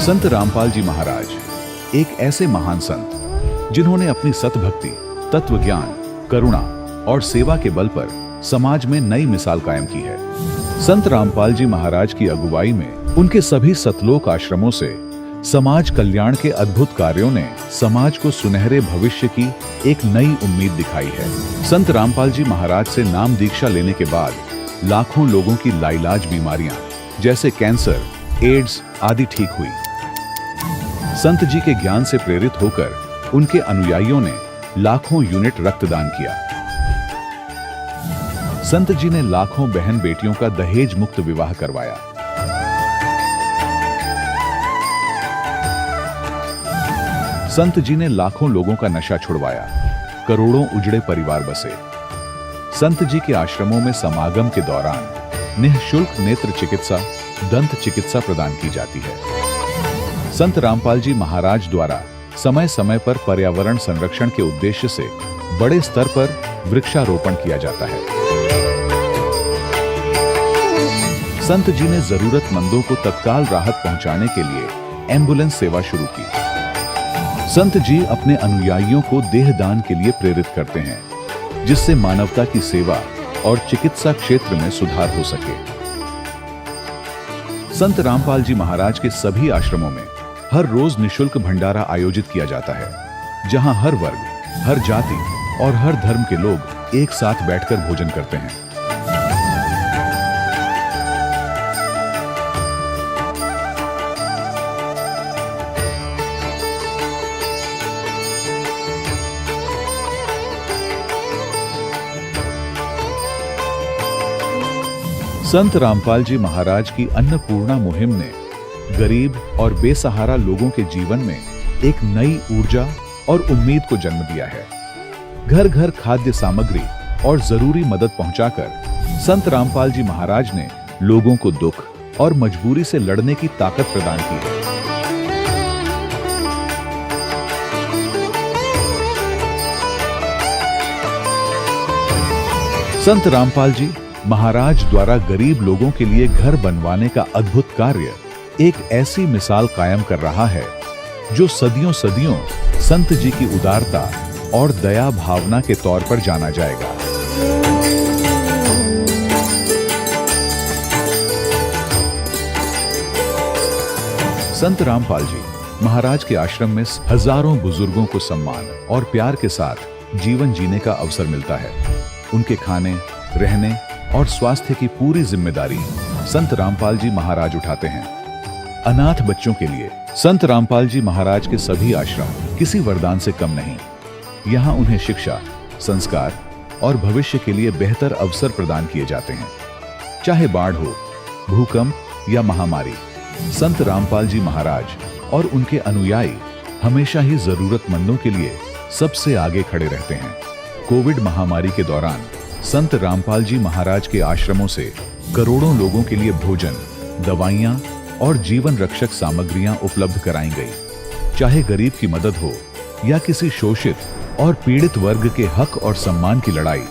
संत रामपाल जी महाराज एक ऐसे महान संत जिन्होंने अपनी सतभक्ति, तत्व ज्ञान, करुणा और सेवा के बल पर समाज में नई मिसाल कायम की है। संत रामपाल जी महाराज की अगुवाई में उनके सभी सतलोक आश्रमों से समाज कल्याण के अद्भुत कार्यों ने समाज को सुनहरे भविष्य की एक नई उम्मीद दिखाई है। संत रामपाल जी महाराज से नाम दीक्षा लेने के बाद लाखों लोगों की लाइलाज बीमारियां जैसे कैंसर, एड्स आदि ठीक हुई। संत जी के ज्ञान से प्रेरित होकर उनके अनुयायियों ने लाखों यूनिट रक्तदान किया। संत जी ने लाखों बहन बेटियों का दहेज मुक्त विवाह करवाया। संत जी ने लाखों लोगों का नशा छुड़वाया, करोड़ों उजड़े परिवार बसे। संत जी के आश्रमों में समागम के दौरान निःशुल्क नेत्र चिकित्सा, दंत चिकित्सा प्रदान की जाती है। संत रामपाल जी महाराज द्वारा समय समय पर पर्यावरण संरक्षण के उद्देश्य से बड़े स्तर पर वृक्षारोपण किया जाता है। संत जी ने जरूरतमंदों को तत्काल राहत पहुंचाने के लिए एम्बुलेंस सेवा शुरू की। संत जी अपने अनुयायियों को देहदान के लिए प्रेरित करते हैं, जिससे मानवता की सेवा और चिकित्सा क्षेत्र में सुधार हो सके। संत रामपाल जी महाराज के सभी आश्रमों में हर रोज निःशुल्क भंडारा आयोजित किया जाता है, जहां हर वर्ग, हर जाति और हर धर्म के लोग एक साथ बैठकर भोजन करते हैं। संत रामपाल जी महाराज की अन्नपूर्णा मुहिम ने गरीब और बेसहारा लोगों के जीवन में एक नई ऊर्जा और उम्मीद को जन्म दिया है। घर घर खाद्य सामग्री और जरूरी मदद पहुंचाकर संत रामपाल जी महाराज ने लोगों को दुख और मजबूरी से लड़ने की ताकत प्रदान की है। संत रामपाल जी महाराज द्वारा गरीब लोगों के लिए घर बनवाने का अद्भुत कार्य एक ऐसी मिसाल कायम कर रहा है जो सदियों सदियों संत जी की उदारता और दया भावना के तौर पर जाना जाएगा। संत रामपाल जी महाराज के आश्रम में हजारों बुजुर्गों को सम्मान और प्यार के साथ जीवन जीने का अवसर मिलता है। उनके खाने, रहने और स्वास्थ्य की पूरी जिम्मेदारी संत रामपाल जी महाराज उठाते हैं। अनाथ बच्चों के लिए संत रामपाल जी महाराज के सभी आश्रम किसी वरदान से कम नहीं। यहाँ उन्हें शिक्षा, संस्कार और भविष्य के लिए बेहतर अवसर प्रदान किए जाते हैं। चाहे बाढ़ हो, भूकंप या महामारी, संत रामपाल जी महाराज और उनके अनुयायी हमेशा ही जरूरतमंदों के लिए सबसे आगे खड़े रहते हैं। कोविड महामारी के दौरान संत रामपाल जी महाराज के आश्रमों से करोड़ों लोगों के लिए भोजन, दवाइयां और जीवन रक्षक सामग्रियां उपलब्ध कराई गई। चाहे गरीब की मदद हो या किसी शोषित और पीड़ित वर्ग के हक और सम्मान की लड़ाई,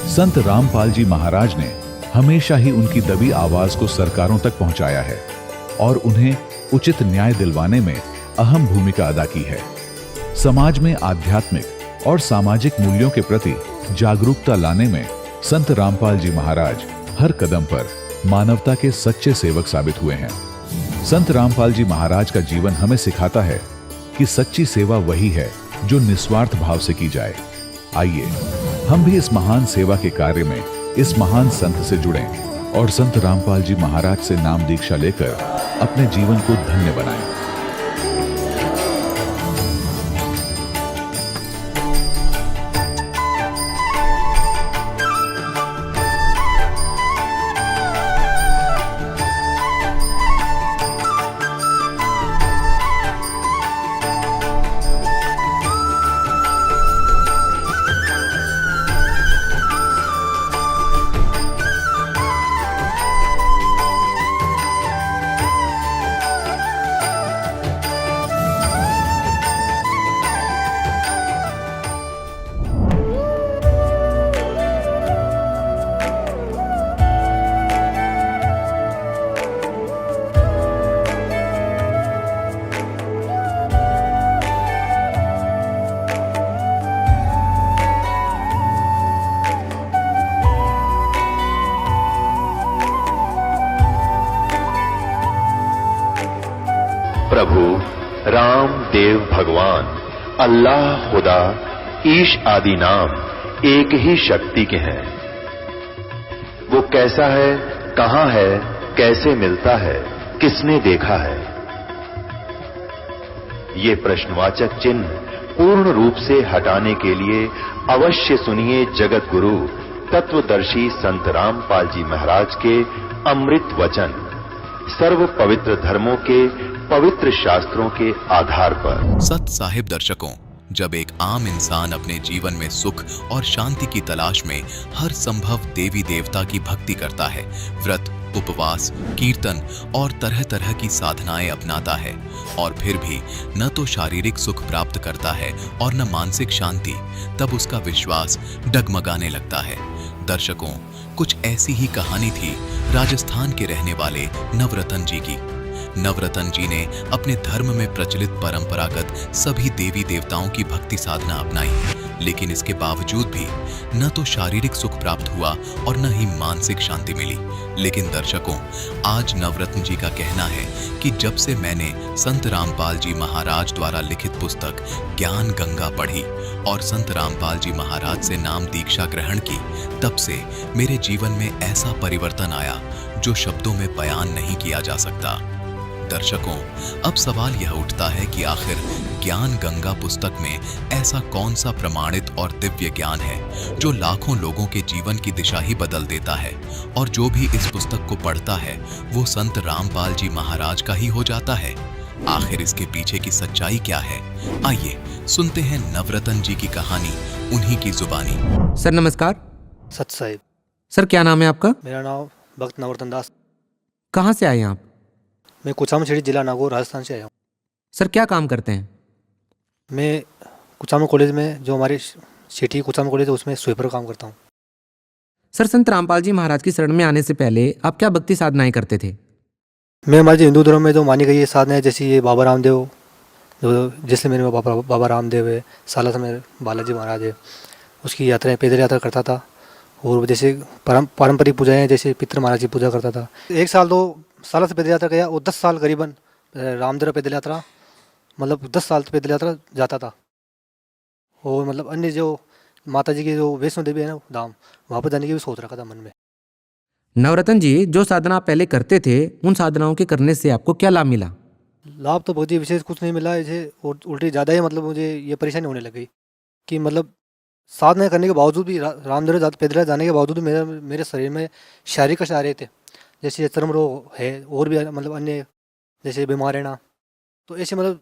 संत रामपाल जी महाराज ने हमेशा ही उनकी दबी आवाज को सरकारों तक पहुंचाया है और उन्हें उचित न्याय दिलवाने में अहम भूमिका अदा की है। समाज में आध्यात्मिक और सामाजिक मूल्यों के प्रति जागरूकता लाने में संत रामपाल जी महाराज हर कदम पर मानवता के सच्चे सेवक साबित हुए हैं। संत रामपाल जी महाराज का जीवन हमें सिखाता है कि सच्ची सेवा वही है जो निस्वार्थ भाव से की जाए। आइए हम भी इस महान सेवा के कार्य में इस महान संत से जुड़ें और संत रामपाल जी महाराज से नाम दीक्षा लेकर अपने जीवन को धन्य बनाएं। प्रभु राम देव भगवान अल्लाह खुदा ईश आदि नाम एक ही शक्ति के हैं। वो कैसा है, कहां है, कैसे मिलता है, किसने देखा है? ये प्रश्नवाचक चिन्ह पूर्ण रूप से हटाने के लिए अवश्य सुनिए जगत गुरु तत्वदर्शी संत रामपाल जी महाराज के अमृत वचन, सर्व पवित्र धर्मों के पवित्र शास्त्रों के आधार पर। सत साहिब दर्शकों, जब एक आम इंसान अपने जीवन में सुख और शांति की तलाश में हर संभव देवी देवता की भक्ति करता है, व्रत, उपवास, कीर्तन और तरह तरह की साधनाएं अपनाता है और फिर भी न तो शारीरिक सुख प्राप्त करता है और न मानसिक शांति, तब उसका विश्वास डगमगाने लगता है। दर्शकों, कुछ ऐसी ही कहानी थी राजस्थान के रहने वाले नवरतन जी की। नवरतन जी ने अपने धर्म में प्रचलित परंपरागत सभी देवी देवताओं की भक्ति साधना अपनाई, लेकिन इसके बावजूद भी न तो शारीरिक सुख प्राप्त हुआ और न ही मानसिक शांति मिली। लेकिन दर्शकों, आज नवरत्न जी का कहना है कि जब से मैंने संत रामपाल जी महाराज द्वारा लिखित पुस्तक ज्ञान गंगा पढ़ी और संत रामपाल जी महाराज से नाम दीक्षा ग्रहण की, तब से मेरे जीवन में ऐसा परिवर्तन आया जो शब्दों में बयान नहीं किया जा सकता। दर्शकों, अब सवाल यह उठता है कि आखिर ज्ञान गंगा पुस्तक में ऐसा कौन सा प्रमाणित और दिव्य ज्ञान है जो लाखों लोगों के जीवन की दिशा ही बदल देता है, और जो भी इस पुस्तक को पढ़ता है वो संत रामपाल जी महाराज का ही हो जाता है। आखिर इसके पीछे की सच्चाई क्या है? आइए सुनते हैं नवरतन जी की कहानी उन्हीं की जुबानी। सर नमस्कार। सत साहिब। सर क्या नाम है आपका? मेरा नाम भक्त नवरतन दास। कहाँ से आए हैं आप? मैं कुचामन छेड़ी जिला नागौर राजस्थान से आया हूँ। सर क्या काम करते हैं? मैं कुचामन कॉलेज में, जो हमारे सिटी कुचामन कॉलेज है, उसमें स्वीपर का काम करता हूँ। सर संत रामपाल जी महाराज की शरण में आने से पहले आप क्या भक्ति साधनाएं करते थे? मैं हमारे हिंदू धर्म में जो मानी गई है साधनाएं, जैसे ये बाबा रामदेव, जो जैसे मेरे बाबा रामदेव है, साला में बालाजी महाराज है, उसकी यात्राएं पैदल यात्रा करता था। और जैसे पारंपरिक पूजाएं, जैसे पितृ महाराज की पूजा करता था। 1 साल 2 साल से पैदल यात्रा किया और 10 साल करीबन रामदेव पैदल यात्रा, मतलब 10 साल पैदल यात्रा जाता था। और मतलब अन्य जो माता जी की जो वैष्णो देवी है ना धाम, वहाँ पर जाने की भी सोच रखा था मन में। नवरतन जी, जो साधना आप पहले करते थे, उन साधनाओं के करने से आपको क्या लाभ मिला? लाभ तो बहुत ही विशेष कुछ नहीं मिला, ऐसे और उल्टी ज़्यादा ही मतलब मुझे ये परेशानी होने लगी कि मतलब साधना करने के बावजूद भी, रामदेव पैदल जाने के बावजूद भी मेरे शरीर में शारीरिक कष्ट आ रहे थे, जैसे चर्म रोग है और भी मतलब अन्य जैसे बीमारियाँ ना, तो ऐसे मतलब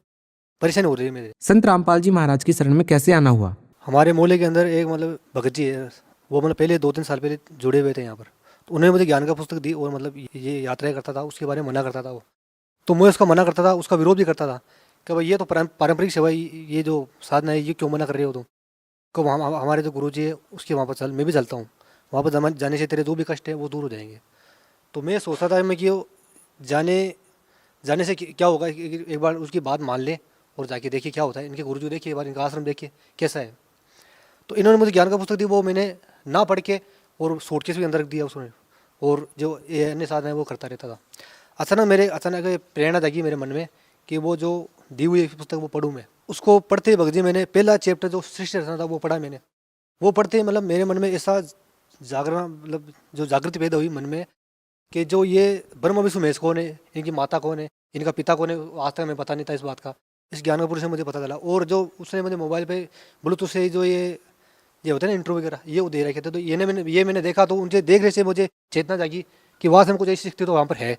परेशानी हो रही है मेरे। संत रामपाल जी महाराज की शरण में कैसे आना हुआ? हमारे मोहल्ले के अंदर एक मतलब भगत जी है, वो मतलब पहले 2-3 साल पहले जुड़े हुए थे यहाँ पर, तो उन्होंने मुझे ज्ञान का पुस्तक दी और मतलब ये यात्राएं करता था, उसके बारे में मना करता था वो, तो मैं उसका मना करता था, उसका विरोध भी करता था कि भाई ये तो पारंपरिक सेवा, ये जो साधना है ये क्यों मना कर रहे हो तुम? को हमारे जो गुरु जी है उसके वहाँ पर चल, मैं भी चलता हूँ, वहाँ पर जाने से तेरे जो भी कष्ट है वो दूर हो जाएंगे। तो मैं सोचता था मैं कि जाने से क्या होगा, एक बार उसकी बात मान ले और जाके देखिए क्या होता है, इनके गुरुजी देखिए, एक बार इनका आश्रम देखिए कैसा है। तो इन्होंने मुझे ज्ञान का पुस्तक दी, वो मैंने ना पढ़ के और सूटकेस भी अंदर रख दिया उसने, और जो अन्य साधना है वो करता रहता था। अचानक प्रेरणा जागी मेरे मन में कि वो जो दी हुई पुस्तक वो पढ़ूँ मैं। उसको पढ़ते भगत जी मैंने पहला चैप्टर जो सृष्टि रचना था वो पढ़ा मैंने। वो पढ़ते मतलब मेरे मन में ऐसा जागरण, मतलब जो जागृति पैदा हुई मन में कि जो ये ब्रह्मा विष्णु महेश कौन है, इनकी माता कौन है, इनका पिता कौन है, आज तक मैं पता नहीं था इस बात का। इस ज्ञान का पुरुष से मुझे पता चला। और जो उसने मुझे मोबाइल पे ब्लूटूथ से जो ये होता है ना इंटरव्यू वगैरह, ये दे रखे थे, तो ये मैंने देखा, तो उनसे देखने से मुझे चेतना जागी कि वहाँ से हम कुछ ऐसी सीखते तो वहाँ पर है,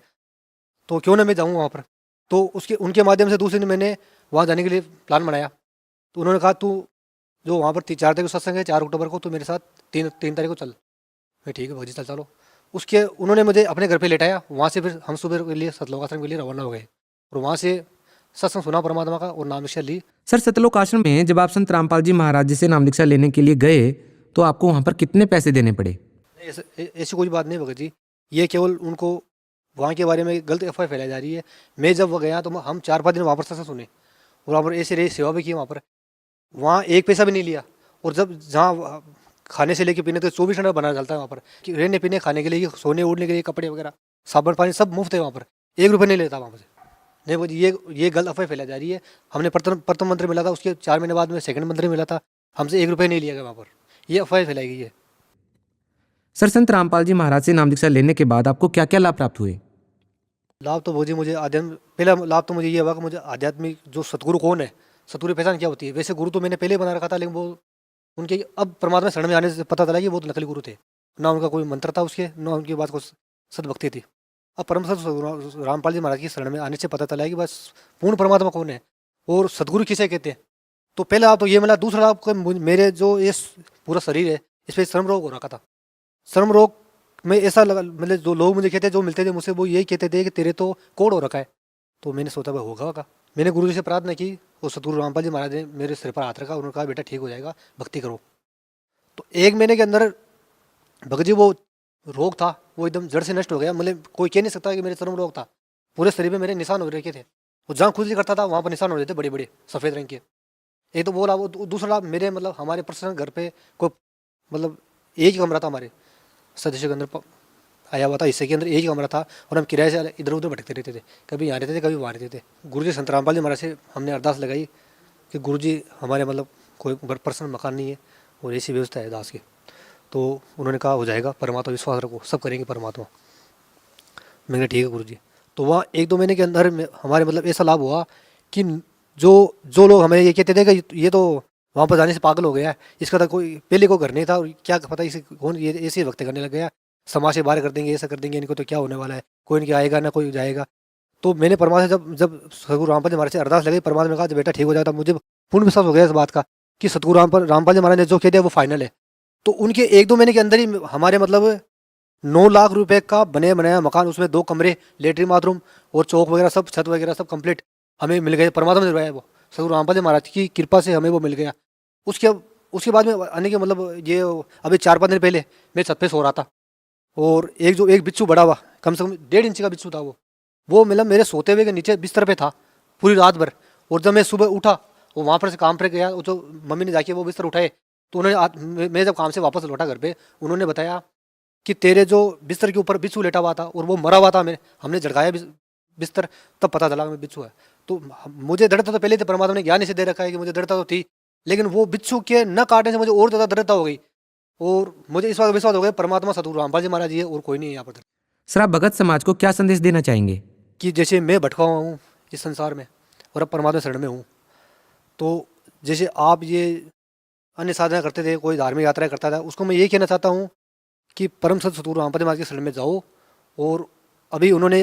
तो क्यों ना मैं जाऊँ वहाँ पर। तो उनके माध्यम से दूसरे दिन मैंने वहाँ जाने के लिए प्लान बनाया। तो उन्होंने कहा तू जो वहाँ पर 4 तारीख को सत्संग है, 4 अक्टूबर को, तो मेरे साथ 3 तारीख को चल। मैं ठीक है भगत जी चलो। उसके उन्होंने मुझे अपने घर पे लेटाया। वहाँ से फिर हम सुबह के लिए सतलोक आश्रम के लिए रवाना हो गए और वहाँ से सत्संग सुना परमात्मा का और नाम दीक्षा ली। सर सतलोक आश्रम में जब आप संत रामपाल जी महाराज जी से नाम दीक्षा लेने के लिए गए तो आपको वहाँ पर कितने पैसे देने पड़े? ऐसी कोई बात नहीं भगत जी, ये केवल उनको वहाँ के बारे में गलत अफवाह फैलाई जा रही है। मैं जब गया तो हम 4-5 दिन वहाँ पर सत्संग सुने और वहाँ पर ऐसे रही सेवा भी की। वहाँ 1 पैसा भी नहीं लिया। और जब जहाँ खाने से लेके पीने तक 24 घंटा बना चलता है वहाँ पर, रहने पीने खाने के लिए, सोने ओढ़ने के लिए, कपड़े वगैरह, साबुन पानी सब मुफ्त है वहाँ पर, 1 रुपये नहीं लेता वहाँ से। नहीं वो ये गलत अफवाह फैलाई जा रही है। हमने प्रथम मंत्री मिला था, उसके 4 महीने बाद में सेकंड मंत्री मिला था, हमसे 1 रुपये नहीं लिया गया वहाँ पर। ये अफवाह फैलाई गई है। सर, संत रामपाल जी महाराज से नाम दीक्षा लेने के बाद आपको क्या क्या लाभ प्राप्त हुए? लाभ तो वो जी मुझे आध्यात्म, पहला लाभ तो मुझे ये हुआ कि मुझे आध्यात्मिक जो सतगुरु कौन है, सतगुरु की पहचान क्या होती है। वैसे गुरु तो मैंने पहले ही बना रखा था, लेकिन वो उनके अब परमात्मा शरण में आने से पता चला कि वो तो नकली गुरु थे। ना उनका कोई मंत्र था उसके, ना उनकी बात को सदभक्ति थी। अब परम सत रामपाल जी महाराज की शरण में आने से पता चला है कि बस पूर्ण परमात्मा कौन है और सदगुरु किसे कहते हैं। तो पहला लाभ तो ये मिला। दूसरा लाभ को मेरे जो ये पूरा शरीर है इस पर श्रम रोग हो रखा था। श्रम रोग में ऐसा लगा, मतलब जो लोग मुझे कहते, जो मिलते थे मुझसे, वो यही कहते थे कि तेरे तो कोढ़ हो रखा है। तो मैंने सोचा भाई होगा का। मैंने गुरु जी से प्रार्थना की, और सतगुरु रामपाल जी महाराज ने मेरे सिर पर हाथ रखा, उन्होंने कहा बेटा ठीक हो जाएगा, भक्ति करो। तो 1 महीने के अंदर भगत जी वो रोग था वो एकदम जड़ से नष्ट हो गया। मतलब कोई कह नहीं सकता कि मेरे चर्म रोग था। पूरे शरीर में मेरे निशान हो रखे थे, वो जहाँ खुजली करता था वहाँ पर निशान हो रहे थे बड़े बड़े सफ़ेद रंग के। एक तो वो लाभ। दूसरा लाभ मेरे मतलब हमारे पर्सनल घर पे कोई मतलब एक ही कमरा था हमारे सदस्य के अंदर आया हुआ था, हिस्से के अंदर एक ही कमरा था, और हम किराए से इधर उधर भटकते रहते थे। कभी यहाँ रहते थे, कभी वहाँ रहते थे। गुरु जी संत रामपाल जी महाराज से हमने अरदास लगाई कि गुरु जी हमारे मतलब कोई पर्सनल मकान नहीं है और ऐसी व्यवस्था है दास की। तो उन्होंने कहा हो जाएगा, परमात्मा विश्वास रखो, सब करेंगे परमात्मा। मैंने ठीक है गुरु जी। तो वहाँ 1-2 महीने के अंदर हमारे मतलब ऐसा लाभ हुआ कि जो लोग हमें ये कहते थे कि ये तो वहाँ पर जाने से पागल हो गया है, इसका तो कोई पहले को घर नहीं था, और क्या पता इसे कौन ये ऐसे वक्त करने लग गया, समाज से बाहर कर देंगे, ऐसा कर देंगे, इनको तो क्या होने वाला है, कोई इनके आएगा ना कोई जाएगा। तो मैंने परमात्मा से जब सतगुरु रामपाल जी महाराज से अरदास लगी, परमात्मा ने कहा बेटा ठीक हो जाता। मुझे पूर्ण विश्वास हो गया इस बात का कि सतगुरु रामपाल जी महाराज ने जो कह दिया वो फाइनल है। तो उनके 1-2 महीने के अंदर ही हमारे मतलब 9 लाख रुपए का बने बनाया मकान, उसमें 2 कमरे, लेटरिन बाथरूम और चौक वगैरह सब, छत वगैरह सब कंप्लीट हमें मिल गए। परमात्मा ने दिलवाया वो, सतगुरु रामपाल जी महाराज की कृपा से हमें वो मिल गया। उसके बाद में आने के मतलब ये अभी 4-5 दिन पहले मैं छत पे सो रहा था, और एक बिच्छू बड़ा हुआ, कम से कम 1.5 इंच का बिच्छू था वो मतलब मेरे सोते हुए के नीचे बिस्तर पे था पूरी रात भर। और जब मैं सुबह उठा, वो वहाँ पर से काम पर गया, जो मम्मी ने जाके वो बिस्तर उठाए, तो उन्होंने मैं जब काम से वापस लौटा घर पे, उन्होंने बताया कि तेरे जो बिस्तर के ऊपर बिच्छू लेटा हुआ था और वो मरा हुआ था। हमने झड़काया बिस्तर, तब पता चला कि बिच्छू है। तो मुझे दृढ़ता तो पहले से परमात्मा ने ज्ञान इसे दे रखा है कि मुझे दृढ़ता तो थी, लेकिन वो बिच्छू के न काटने से मुझे और ज़्यादा दृढ़ता हो गई, और मुझे इस बात विश्वास हो गया परमात्मा सतगुरु रामपाल जी महाराज जी है और कोई नहीं है यहाँ पर। सर, आप भगत समाज को क्या संदेश देना चाहेंगे? कि जैसे मैं भटका हुआ हूँ इस संसार में और अब परमात्मा शरण में हूँ, तो जैसे आप ये अन्य साधना करते थे, कोई धार्मिक यात्रा करता था, उसको मैं ये कहना चाहता हूँ कि परम सतगुरु रामपाल जी महाराज के शरण में जाओ। और अभी उन्होंने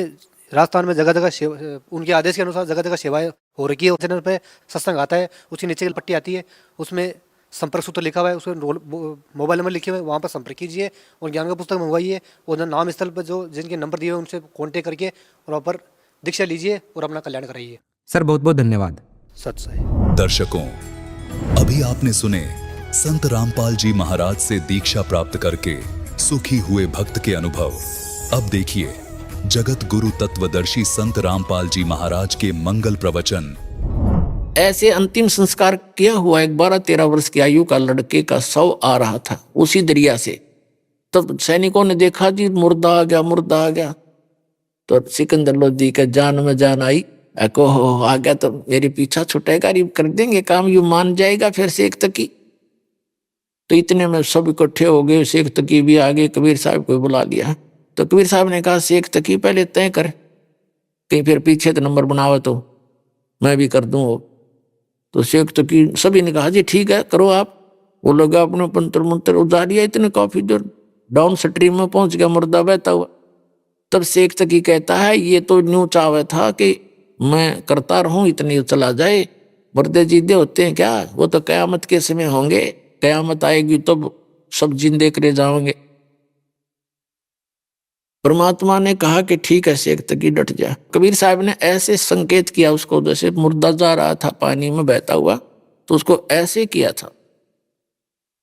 राजस्थान में जगह जगह उनके आदेश के अनुसार जगह जगह सेवाएं हो रखी है। चैनल पे सत्संग आता है, उसके नीचे की पट्टी आती है, उसमें संपर्क सूत्र लिखा हुआ है, उसमें मोबाइल नंबर लिखे हुए हैं, वहाँ पर संपर्क कीजिए और ज्ञान का पुस्तक मंगवाइए, और नाम स्थल पर जो जिनके नंबर दिए हुए उनसे कॉन्टेक्ट करके और वहाँ पर दीक्षा लीजिए और अपना कल्याण कराइए। सर, बहुत बहुत धन्यवाद। सच है। दर्शकों, अभी आपने सुने संत रामपाल जी महाराज से दीक्षा प्राप्त करके सुखी हुए भक्त के अनुभव। अब देखिए जगत गुरु तत्वदर्शी संत रामपाल जी महाराज के मंगल प्रवचन। ऐसे अंतिम संस्कार किया हुआ एक 12-13 वर्ष की आयु का लड़के का शव आ रहा था उसी दरिया से। तब सैनिकों ने देखा जी मुर्दा आ गया, मुर्दा आ गया। तो सिकंदर लोधी के जान में जान आई, एको हो आ गया तो मेरे पीछा छुटेगा, कर देंगे काम, यू मान जाएगा फिर शेख तकी। तो इतने में सब इकट्ठे हो गए, शेख तकी भी आ गए, कबीर साहब को बुला लिया। तो कबीर साहब ने कहा शेख तकी पहले तय कर, कहीं फिर पीछे तो नंबर बनाओ तो मैं भी कर दूँ। तो शेख तकी सभी ने कहा जी ठीक है करो आप। वो लोग अपने पंतर मंत्र उतारिया, इतने काफी देर डाउन स्ट्रीम में पहुंच गया, मुर्दा बहता हुआ। तब शेख तकी कहता है ये तो न्यू चावे था कि मैं करता रहूं, इतनी चला जाए, मुर्दे जिंदे होते हैं क्या? वो तो कयामत के समय होंगे, कयामत आएगी तब सब जिंदे करे जाओगे। परमात्मा ने कहा कि ठीक है शेख तकी डट जा। कबीर साहब ने ऐसे संकेत किया उसको, जैसे मुर्दा जा रहा था पानी में बहता हुआ, तो उसको ऐसे किया था,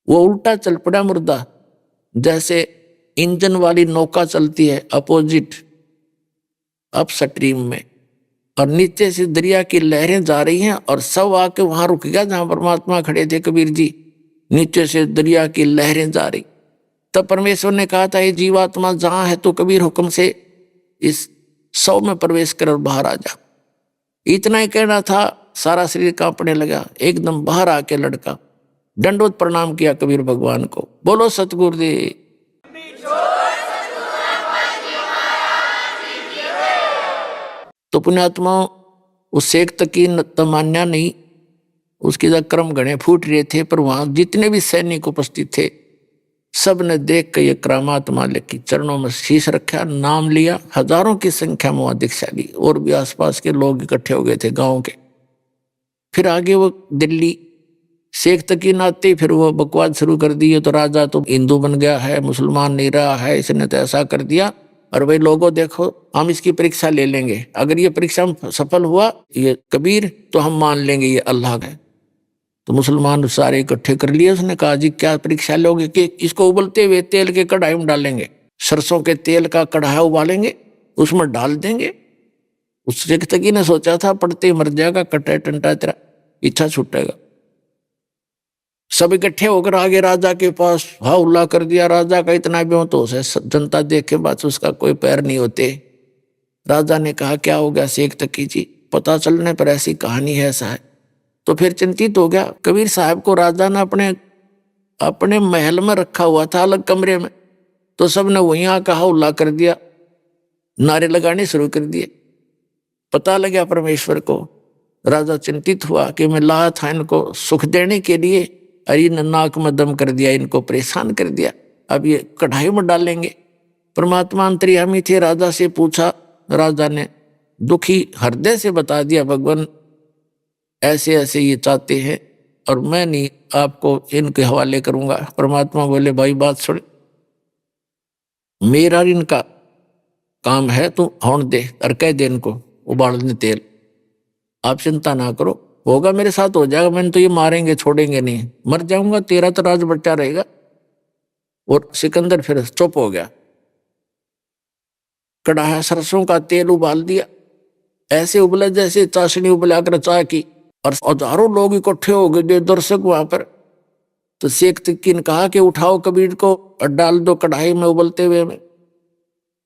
वो उल्टा चल पड़ा मुर्दा, जैसे इंजन वाली नौका चलती है अपोजिट अप स्ट्रीम में, और नीचे से दरिया की लहरें जा रही हैं, और सब आके वहां रुक गया जहां परमात्मा खड़े थे कबीर जी। नीचे से दरिया की लहरें जा रही। तब परमेश्वर ने कहा था ये जीवात्मा जहां है तो कबीर हुक्म से इस शव में प्रवेश कर और बाहर आ जा। इतना ही कहना था, सारा शरीर कांपने लगा। एकदम बाहर आके लड़का दंडवत प्रणाम किया कबीर भगवान को। बोलो सतगुरुदेव। तो पुण्यात्मा उस शेख तक की तमान्या नहीं, उसके क्रम गणे फूट रहे थे, पर वहां जितने भी सैनिक उपस्थित थे सब ने देख कर ये करामात मालिक की चरणों में शीश रखा, नाम लिया। हजारों की संख्या में वहां दीक्षा ली और भी आसपास के लोग इकट्ठे हो गए थे गांव के। फिर आगे वो दिल्ली शेख तक की नाते फिर वो बकवाद शुरू कर दी, तो राजा तो हिंदू बन गया है, मुसलमान नहीं रहा है, इसने तो ऐसा कर दिया। और भाई लोगों देखो, हम इसकी परीक्षा ले लेंगे, अगर ये परीक्षा में सफल हुआ ये कबीर, तो हम मान लेंगे ये अल्लाह है। तो मुसलमान सारे इकट्ठे कर लिए। उसने कहा जी क्या परीक्षा लोगे? कि इसको उबलते हुए तेल के कढ़ाई में डालेंगे, सरसों के तेल का कढ़ाई उबालेंगे, उसमें डाल देंगे। उस शेख तकी ने सोचा था पढ़ते मर जाएगा, कटा टंटा तेरा इच्छा छूटेगा। सब इकट्ठे होकर आगे राजा के पास हा उल्ला कर दिया। राजा का इतना बेहोश है, जनता देखे बात उसका कोई पैर नहीं होते। राजा ने कहा क्या हो गया शेख तकी जी? पता चलने पर ऐसी कहानी है, ऐसा है। तो फिर चिंतित हो गया। कबीर साहब को राजा ने अपने महल में रखा हुआ था, अलग कमरे में, तो सबने वहीं आकर हा उल्ला कर दिया, नारे लगाने शुरू कर दिए। पता लगा परमेश्वर को। राजा चिंतित हुआ कि मैं लाया था इनको सुख देने के लिए, अरे नाक में दम कर दिया, इनको परेशान कर दिया, अब ये कढ़ाई में डालेंगे। परमात्मा अंतर्यामी थे। राजा से पूछा, राजा ने दुखी हृदय से बता दिया, भगवान ऐसे ऐसे ये चाहते हैं और मैं नहीं आपको इनके हवाले करूंगा। परमात्मा बोले भाई बात सुन, मेरा इनका काम है, तू होने दे और कह दे इनको उबालने तेल, आप चिंता ना करो, होगा मेरे साथ हो जाएगा। मैंने तो ये मारेंगे छोड़ेंगे नहीं, मर जाऊंगा, तेरा तो राज बच्चा रहेगा। और सिकंदर फिर चुप हो गया। कढ़ाई सरसों का तेल उबाल दिया, ऐसे उबला जैसे चाशनी उबला कर चाय की, और हजारों लोग इकट्ठे हो गए दर्शक वहां पर। तो शेख तकी ने कहा कि उठाओ कबीर को और डाल दो कढ़ाई में उबलते हुए में।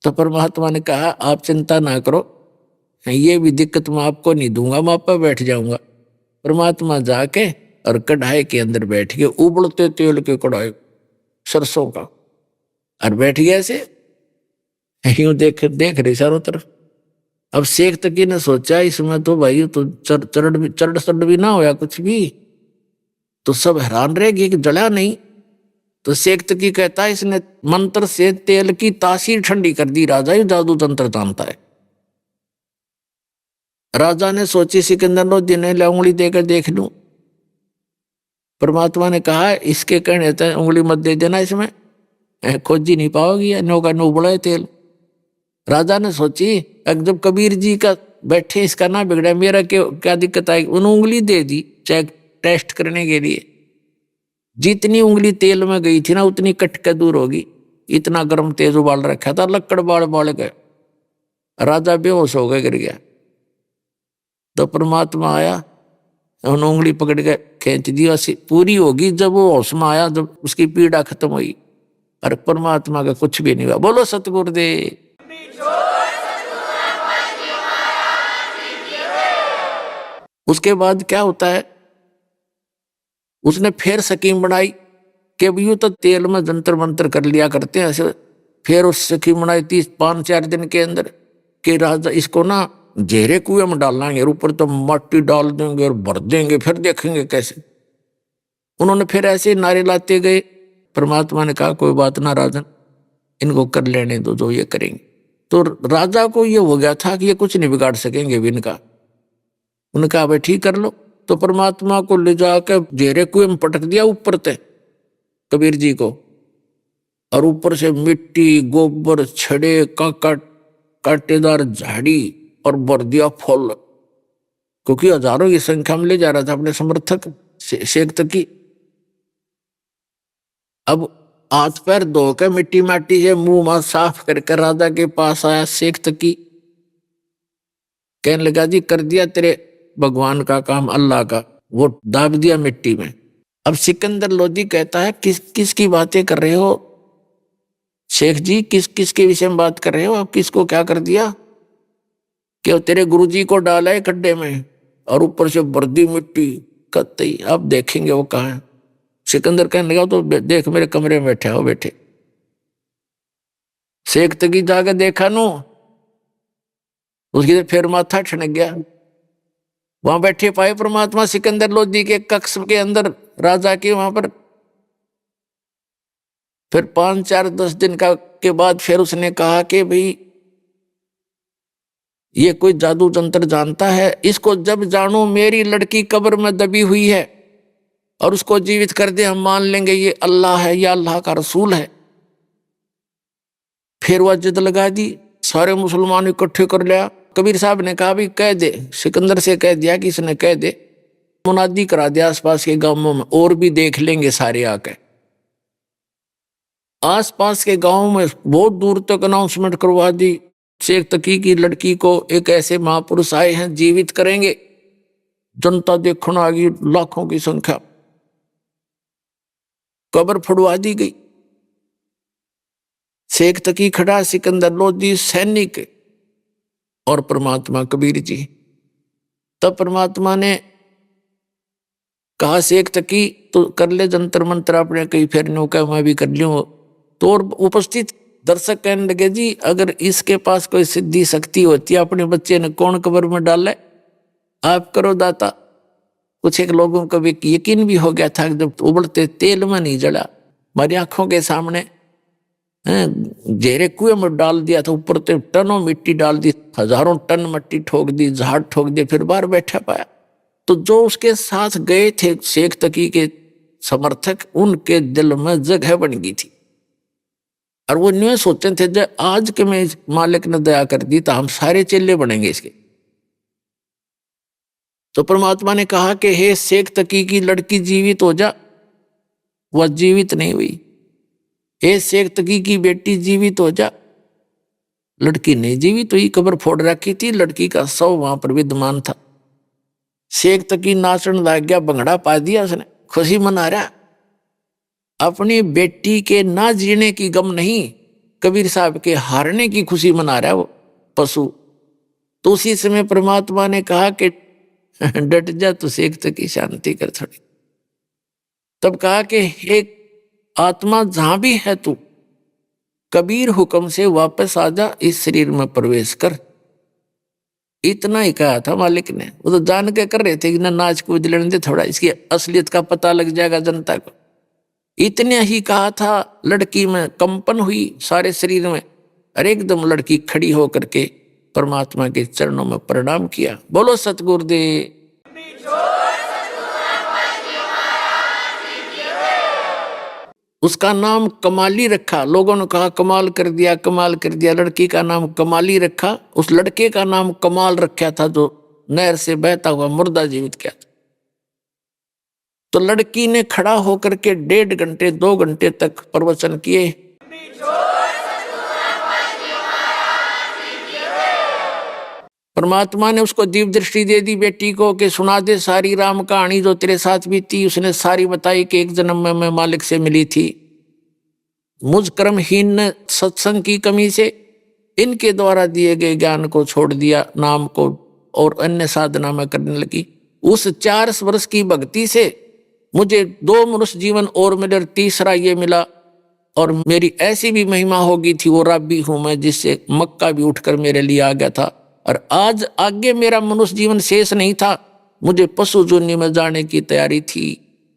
तो परमात्मा ने कहा आप चिंता ना करो, ये भी दिक्कत मैं आपको नहीं दूंगा, मैं आप पर बैठ जाऊंगा। परमात्मा जाके और कढ़ाई के अंदर बैठ गए, उबलते तेल के कढ़ाई सरसों का, और बैठ गया ऐसे यूं देख रहे चारों तरफ। अब शेख तकी ने सोचा इसमें तो भाई तो चढ़ भी ना होया कुछ भी, तो सब हैरान रह गए कि जला नहीं। तो शेख तकी कहता है इसने मंत्र से तेल की तासीर ठंडी कर दी, राजा ही जादू तंत्र जानता है। राजा ने सोची सिकंदर नो दिन उंगली देकर देख लूं। परमात्मा ने कहा इसके कहने तक उंगली मत दे देना, इसमें खोजी नहीं पाओगी, नौका नो बड़ा तेल। राजा ने सोची जब कबीर जी का बैठे इसका ना बिगड़ा, मेरा क्या दिक्कत आई। उन्होंने उंगली दे दी चेक टेस्ट करने के लिए। जितनी उंगली तेल में गई थी ना उतनी कट के दूर होगी, इतना गर्म तेज उबाल रखा था, लक्कड़ बाल गए। राजा बेहोश हो गया, गिर गया। तो परमात्मा आया, उन्होंने उंगली पकड़ के खींच दिया, पूरी होगी जब वो होश में आया, जब उसकी पीड़ा खत्म हुई। और परमात्मा का कुछ भी नहीं हुआ। बोलो सतगुरुदेव। उसके बाद क्या होता है, उसने फिर स्कीम बनाई कि यूं तो तेल में जंतर मंत्र कर लिया करते हैं ऐसे। फिर उस स्कीम बनाई 5-4 दिन के अंदर कि राजा इसको ना जेरे कुएं में डालेंगे और ऊपर तो मट्टी डाल देंगे और भर देंगे, फिर देखेंगे कैसे। उन्होंने फिर ऐसे नारे लाते गए। परमात्मा ने कहा कोई बात ना राजन, इनको कर लेने दो जो ये करेंगे। तो राजा को ये हो गया था कि ये कुछ नहीं बिगाड़ सकेंगे भी इनका। उन्होंने कहा भाई ठीक कर लो। तो परमात्मा को ले जाकर जेरे कुएं में पटक दिया ऊपर से कबीर जी को, और ऊपर से मिट्टी, गोबर, छड़े, कांटेदार झाड़ी और भर दिया फल, क्योंकि हजारों की संख्या में ले जा रहा था अपने समर्थक शेख तकी। अब हाथ पैर धो के मिट्टी माटी से मुंह मां साफ करके राजा के पास आया शेख तकी। कहने लगा जी कर दिया तेरे भगवान का काम, अल्लाह का, वो दाब दिया मिट्टी में। अब सिकंदर लोधी कहता है किसकी बातें कर रहे हो शेख जी, किसके विषय में बात कर रहे हो, आप किसको क्या कर दिया? कि वो तेरे गुरुजी को डाला है खड्डे में और ऊपर से बर्दी मिट्टी कतई, अब देखेंगे वो कहाँ है। सिकंदर कहने लगा तो देख मेरे कमरे में बैठे हो बैठे। शेख तकी जाकर देखा नो, उसकी फिर माथा ठनक गया। वहां बैठे पाए परमात्मा सिकंदर लोधी के कक्ष के अंदर राजा के वहां पर। फिर 5-4-10 दिन का के बाद फिर उसने कहा कि भाई ये कोई जादू जंतर जानता है, इसको जब जानो मेरी लड़की कब्र में दबी हुई है और उसको जीवित कर दे, हम मान लेंगे ये अल्लाह है या अल्लाह का रसूल है। फिर वह जिद लगा दी, सारे मुसलमान इकट्ठे कर लिया। कबीर साहब ने कहा भी कह दे, सिकंदर से कह दिया कि इसने कह दे, मुनादी करा दिया आसपास के गांवों में, और भी देख लेंगे सारे आके। आसपास के गांव में बहुत दूर तक अनाउंसमेंट करवा दी, शेख तकी की लड़की को एक ऐसे महापुरुष आए हैं, जीवित करेंगे। जनता देखने आ गई, लाखों की संख्या। कब्र फुड़वा दी गई। शेख तकी खड़ा, सिकंदर लोधी सैनिक और परमात्मा कबीर जी। तब परमात्मा ने कहा शेख तकी तो कर ले जंतर मंत्र अपने, कहीं फिर नो कह मैं भी कर लूं। तो और उपस्थित दर्शक कहने लगे जी अगर इसके पास कोई सिद्धि शक्ति होती है, अपने बच्चे ने कौन कब्र में डाला है, आप करो दाता। कुछ एक लोगों को भी यकीन भी हो गया था जब उबलते तेल में नहीं जला, हमारी आंखों के सामने जेरे कुएं में डाल दिया था, ऊपर से टनों मिट्टी डाल दी, हजारों टन मिट्टी ठोक दी, झाड़ ठोक दिए, फिर बाहर बैठा पाया। तो जो उसके साथ गए थे शेख तकी के समर्थक, उनके दिल में जगह बन गई थी और वो न्यू सोचते थे जब आज के में मालिक ने दया कर दी तो हम सारे चेले बनेंगे इसके। तो परमात्मा ने कहा कि हे शेख तकी की लड़की जीवित हो जा। वह जीवित नहीं हुई। हे शेख तकी की बेटी जीवित हो जा। लड़की नहीं जीवित हुई, कब्र फोड़ रखी थी, लड़की का शव वहां पर विद्यमान था। शेख तकी नाचने लग गया, भंगड़ा पा दिया उसने, खुशी मना रहा। अपनी बेटी के ना जीने की गम नहीं, कबीर साहब के हारने की खुशी मना रहा है वो पशु। तो उसी समय परमात्मा ने कहा कि डट जा, तो शेख तकी शांति कर थोड़ी। तब कहा कि एक आत्मा जहां भी है तू, कबीर हुक्म से वापस आ जा, इस शरीर में प्रवेश कर। इतना ही कहा था मालिक ने। वो तो जान के कर रहे थे कि ना नाच कूद लेने दे, थोड़ा इसकी असलियत का पता लग जाएगा जनता को। इतने ही कहा था, लड़की में कंपन हुई सारे शरीर में, और एकदम लड़की खड़ी होकर के परमात्मा के चरणों में प्रणाम किया। बोलो सतगुरुदेव। उसका नाम कमाली रखा। लोगों ने कहा कमाल कर दिया, कमाल कर दिया। लड़की का नाम कमाली रखा। उस लड़के का नाम कमाल रखा था जो नहर से बहता हुआ मुर्दा जीवित किया था। तो लड़की ने खड़ा होकर के 1.5 घंटे 2 घंटे तक प्रवचन किए। परमात्मा ने उसको दिव्य दृष्टि दे दी बेटी को कि सुना दे सारी राम कहानी जो तेरे साथ भी थी। उसने सारी बताई कि एक जन्म में मैं मालिक से मिली थी, मुझ कर्महीन ने सत्संग की कमी से इनके द्वारा दिए गए ज्ञान को छोड़ दिया, नाम को और अन्य साधना में करने लगी। उस 4 वर्ष की भक्ति से मुझे 2 मनुष्य जीवन और मिले, तीसरा ये मिला। और मेरी ऐसी भी महिमा होगी थी, वो राबी हूं मैं, जिससे मक्का भी उठकर मेरे लिए आ गया था। और आज आगे मेरा मनुष्य जीवन शेष नहीं था, मुझे पशु जोनि में जाने की तैयारी थी।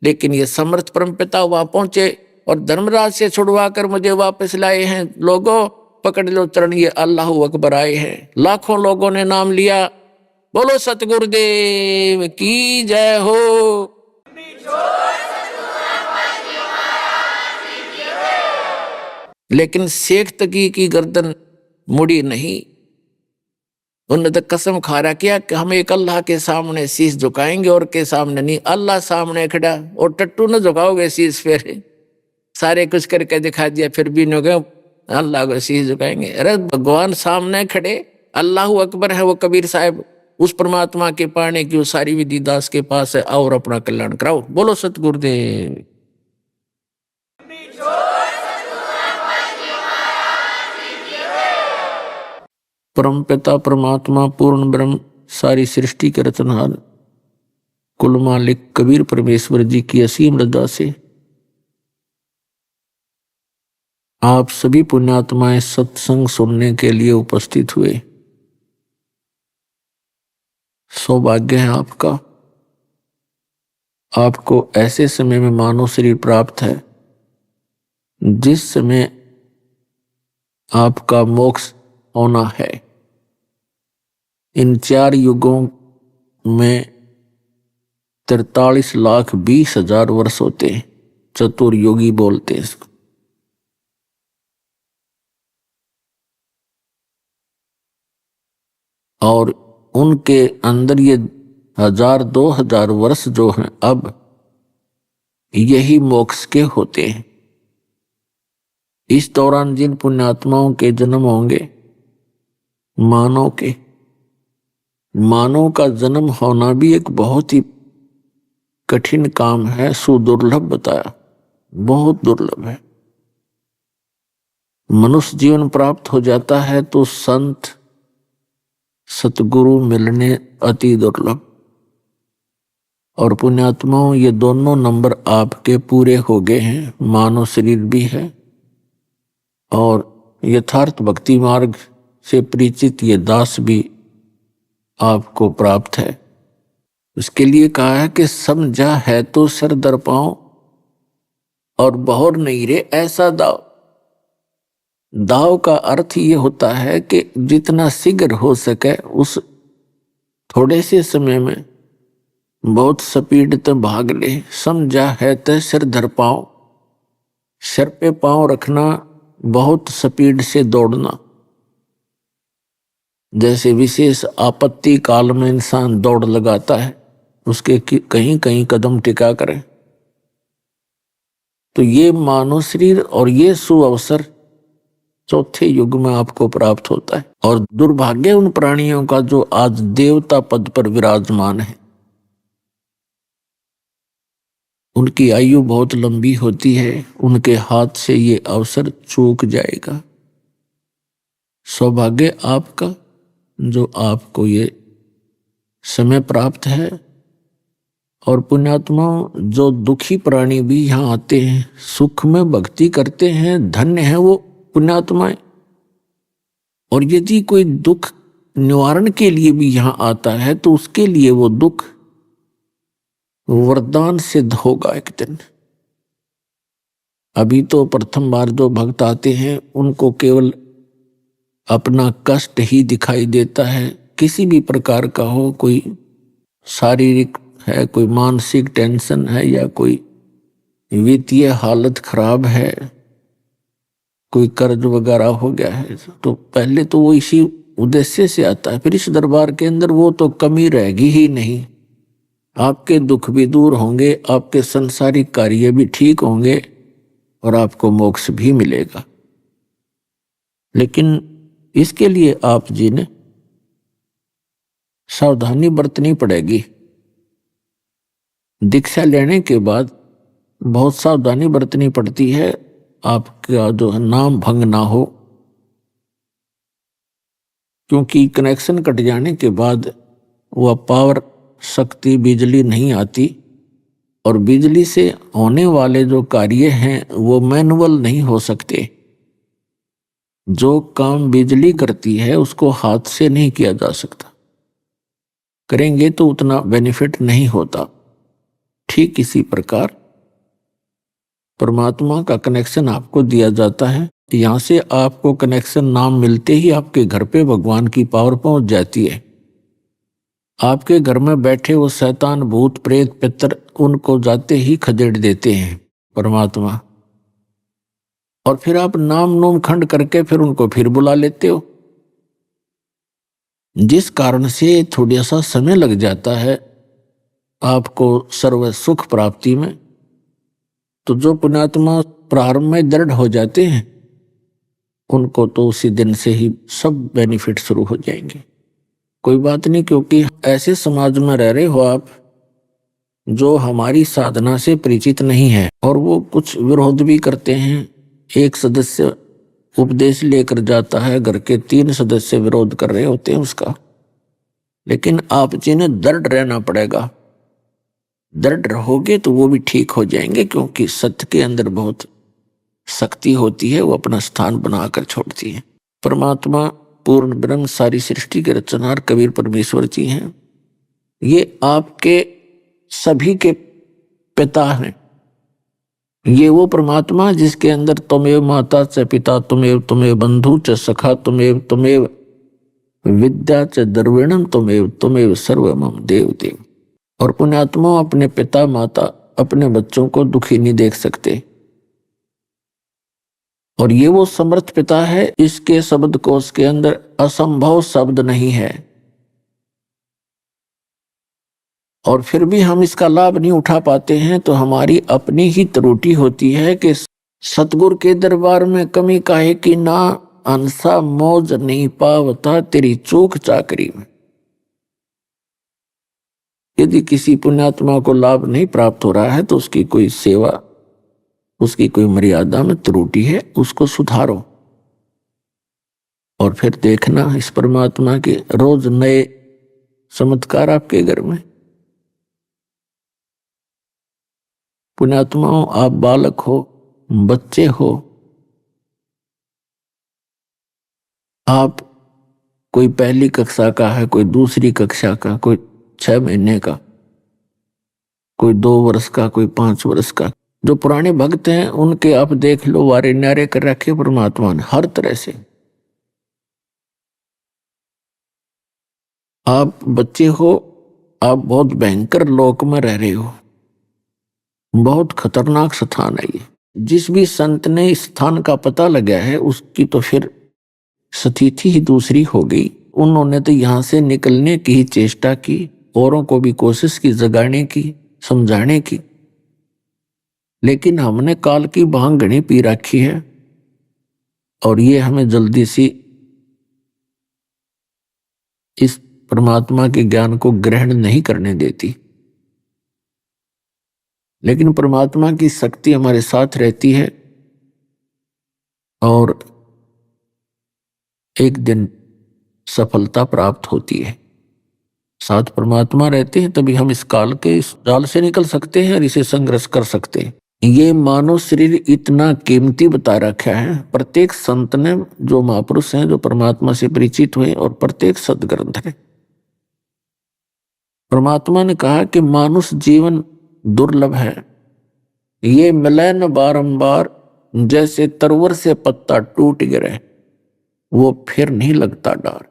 लेकिन ये समर्थ परमपिता वहां पहुंचे और धर्मराज से छुड़वा कर मुझे वापस लाए हैं। लोगों पकड़ लो चरण, ये अल्लाह अकबर आए हैं। लाखों लोगों ने नाम लिया। बोलो सतगुरुदेव की जय हो। लेकिन शेख तकी की गर्दन मुड़ी नहीं। उन्होंने तो कसम खा रहा किया कि हम एक अल्लाह के सामने शीश झुकाएंगे और के सामने नहीं। अल्लाह सामने खड़ा और टट्टू न झुकाओगे शीश, फिर सारे कुछ करके दिखा दिया, फिर भी न गए अल्लाह को शीश झुकाएंगे। अरे भगवान सामने खड़े, अल्लाह अकबर है वो कबीर साहब। उस परमात्मा के पाने की वो सारी विधि दास के पास है, और अपना कल्याण कराओ। बोलो सतगुरुदेव। परम पिता परमात्मा पूर्ण ब्रह्म सारी सृष्टि के रचनहार कुल मालिक कबीर परमेश्वर जी की असीम रजा से आप सभी पुण्यात्माएं सत्संग सुनने के लिए उपस्थित हुए। सौभाग्य है आपका, आपको ऐसे समय में मानव शरीर प्राप्त है जिस समय आपका मोक्ष होना है। इन 4 युगों में 43,20,000 वर्ष होते हैं, चतुर्युगी बोलते हैं इसको। और उनके अंदर ये 1,000-2,000 वर्ष जो हैं अब यही मोक्ष के होते हैं। इस दौरान जिन पुण्यात्माओं के जन्म होंगे, मानव का जन्म होना भी एक बहुत ही कठिन काम है, सुदुर्लभ बताया, बहुत दुर्लभ है। मनुष्य जीवन प्राप्त हो जाता है तो संत सतगुरु मिलने अति दुर्लभ। और पुण्यात्माओं ये दोनों नंबर आपके पूरे हो गए हैं, मानव शरीर भी है और यथार्थ भक्ति मार्ग से परिचित ये दास भी आपको प्राप्त है। उसके लिए कहा है कि समझा है तो सर दर पाओ और बहुर नहीं रे ऐसा दाव। दाव का अर्थ ये होता है कि जितना शीघ्र हो सके उस थोड़े से समय में बहुत स्पीड तक भाग ले। समझा है तो सिर धर पाओ, सिर पे पांव रखना, बहुत स्पीड से दौड़ना। जैसे विशेष आपत्ति काल में इंसान दौड़ लगाता है, उसके कहीं कहीं कदम टिका करें। तो ये मानव शरीर और ये सुअवसर चौथे युग में आपको प्राप्त होता है। और दुर्भाग्य उन प्राणियों का जो आज देवता पद पर विराजमान है, उनकी आयु बहुत लंबी होती है, उनके हाथ से ये अवसर चूक जाएगा। सौभाग्य आपका जो आपको ये समय प्राप्त है। और पुण्यात्मा जो दुखी प्राणी भी यहाँ आते हैं, सुख में भक्ति करते हैं, धन्य है वो पुण्यात्माएं। और यदि कोई दुख निवारण के लिए भी यहाँ आता है तो उसके लिए वो दुख वरदान सिद्ध होगा एक दिन। अभी तो प्रथम बार जो भक्त आते हैं उनको केवल अपना कष्ट ही दिखाई देता है, किसी भी प्रकार का हो, कोई शारीरिक है, कोई मानसिक टेंशन है, या कोई वित्तीय हालत खराब है, कोई कर्ज वगैरह हो गया है, तो पहले तो वो इसी उद्देश्य से आता है। फिर इस दरबार के अंदर वो तो कमी रहेगी ही नहीं, आपके दुख भी दूर होंगे, आपके संसारिक कार्य भी ठीक होंगे और आपको मोक्ष भी मिलेगा। लेकिन इसके लिए आप जी ने सावधानी बरतनी पड़ेगी। दीक्षा लेने के बाद बहुत सावधानी बरतनी पड़ती है, आपका जो है नाम भंग ना हो, क्योंकि कनेक्शन कट जाने के बाद वह पावर शक्ति बिजली नहीं आती और बिजली से होने वाले जो कार्य हैं वो मैनुअल नहीं हो सकते। जो काम बिजली करती है उसको हाथ से नहीं किया जा सकता, करेंगे तो उतना बेनिफिट नहीं होता। ठीक इसी प्रकार परमात्मा का कनेक्शन आपको दिया जाता है, यहां से आपको कनेक्शन नाम मिलते ही आपके घर पे भगवान की पावर पहुंच जाती है। आपके घर में बैठे वो शैतान भूत प्रेत पितर उनको जाते ही खदेड़ देते हैं परमात्मा, और फिर आप नाम नोम खंड करके फिर उनको फिर बुला लेते हो, जिस कारण से थोड़ा सा समय लग जाता है आपको सर्व सुख प्राप्ति में। तो जो पुण्यात्मा प्रारंभ में दृढ़ हो जाते हैं उनको तो उसी दिन से ही सब बेनिफिट शुरू हो जाएंगे। कोई बात नहीं, क्योंकि ऐसे समाज में रह रहे हो आप जो हमारी साधना से परिचित नहीं है और वो कुछ विरोध भी करते हैं। एक सदस्य उपदेश लेकर जाता है, घर के 3 सदस्य विरोध कर रहे होते हैं उसका, लेकिन आप जी ने दृढ़ रहना पड़ेगा। दृढ़ रहोगे तो वो भी ठीक हो जाएंगे, क्योंकि सत्य के अंदर बहुत शक्ति होती है, वो अपना स्थान बनाकर छोड़ती है। परमात्मा पूर्ण ब्रह्म सारी सृष्टि के रचनहार कबीर परमेश्वर जी हैं। ये आपके सभी के पिता हैं। ये वो परमात्मा जिसके अंदर तुमेव माता च पिता तुमेव तुमेव बंधु च सखा तुमेव तुमेव विद्या च द्रविणम तुमेव तुमेव सर्वमम देव देव। और पुण्यात्मा अपने पिता माता अपने बच्चों को दुखी नहीं देख सकते, और ये वो समर्थ पिता है, इसके शब्द कोश के अंदर असंभव शब्द नहीं है। और फिर भी हम इसका लाभ नहीं उठा पाते हैं, तो हमारी अपनी ही त्रुटि होती है कि सतगुरु के दरबार में कमी काहे की ना, अंसा मौज नहीं पावता तेरी चूक चाकरी में। यदि किसी पुण्यात्मा को लाभ नहीं प्राप्त हो रहा है तो उसकी कोई सेवा, उसकी कोई मर्यादा में त्रुटि है, उसको सुधारो। और फिर देखना इस परमात्मा के रोज नए चमत्कार आपके घर में। पुण्यात्माओं, आप बालक हो, बच्चे हो, आप कोई पहली कक्षा का है, कोई दूसरी कक्षा का, कोई 6 महीने का, कोई 2 वर्ष का, कोई 5 वर्ष का। जो पुराने भक्त हैं उनके आप देख लो, वारे न्यारे कर रखे परमात्मा ने हर तरह से। आप बच्चे हो, आप बहुत भयंकर लोक में रह रहे हो, बहुत खतरनाक स्थान है ये। जिस भी संत ने इस स्थान का पता लगाया है उसकी तो फिर स्थिति ही दूसरी हो गई। उन्होंने तो यहां से निकलने की ही चेष्टा की, औरों को भी कोशिश की जगाने की, समझाने की, लेकिन हमने काल की भांग घनी पी रखी है और ये हमें जल्दी सी इस परमात्मा के ज्ञान को ग्रहण नहीं करने देती। लेकिन परमात्मा की शक्ति हमारे साथ रहती है और एक दिन सफलता प्राप्त होती है। साथ परमात्मा रहते हैं तभी हम इस काल के इस जाल से निकल सकते हैं और इसे संघर्ष कर सकते हैं। ये मानव शरीर इतना कीमती बता रखा है प्रत्येक संत ने, जो महापुरुष हैं, जो परमात्मा से परिचित हुए, और प्रत्येक सदग्रंथ है। परमात्मा ने कहा कि मानुष जीवन दुर्लभ है, ये मिले न बारंबार, जैसे तरवर से पत्ता टूट गिरे वो फिर नहीं लगता डार।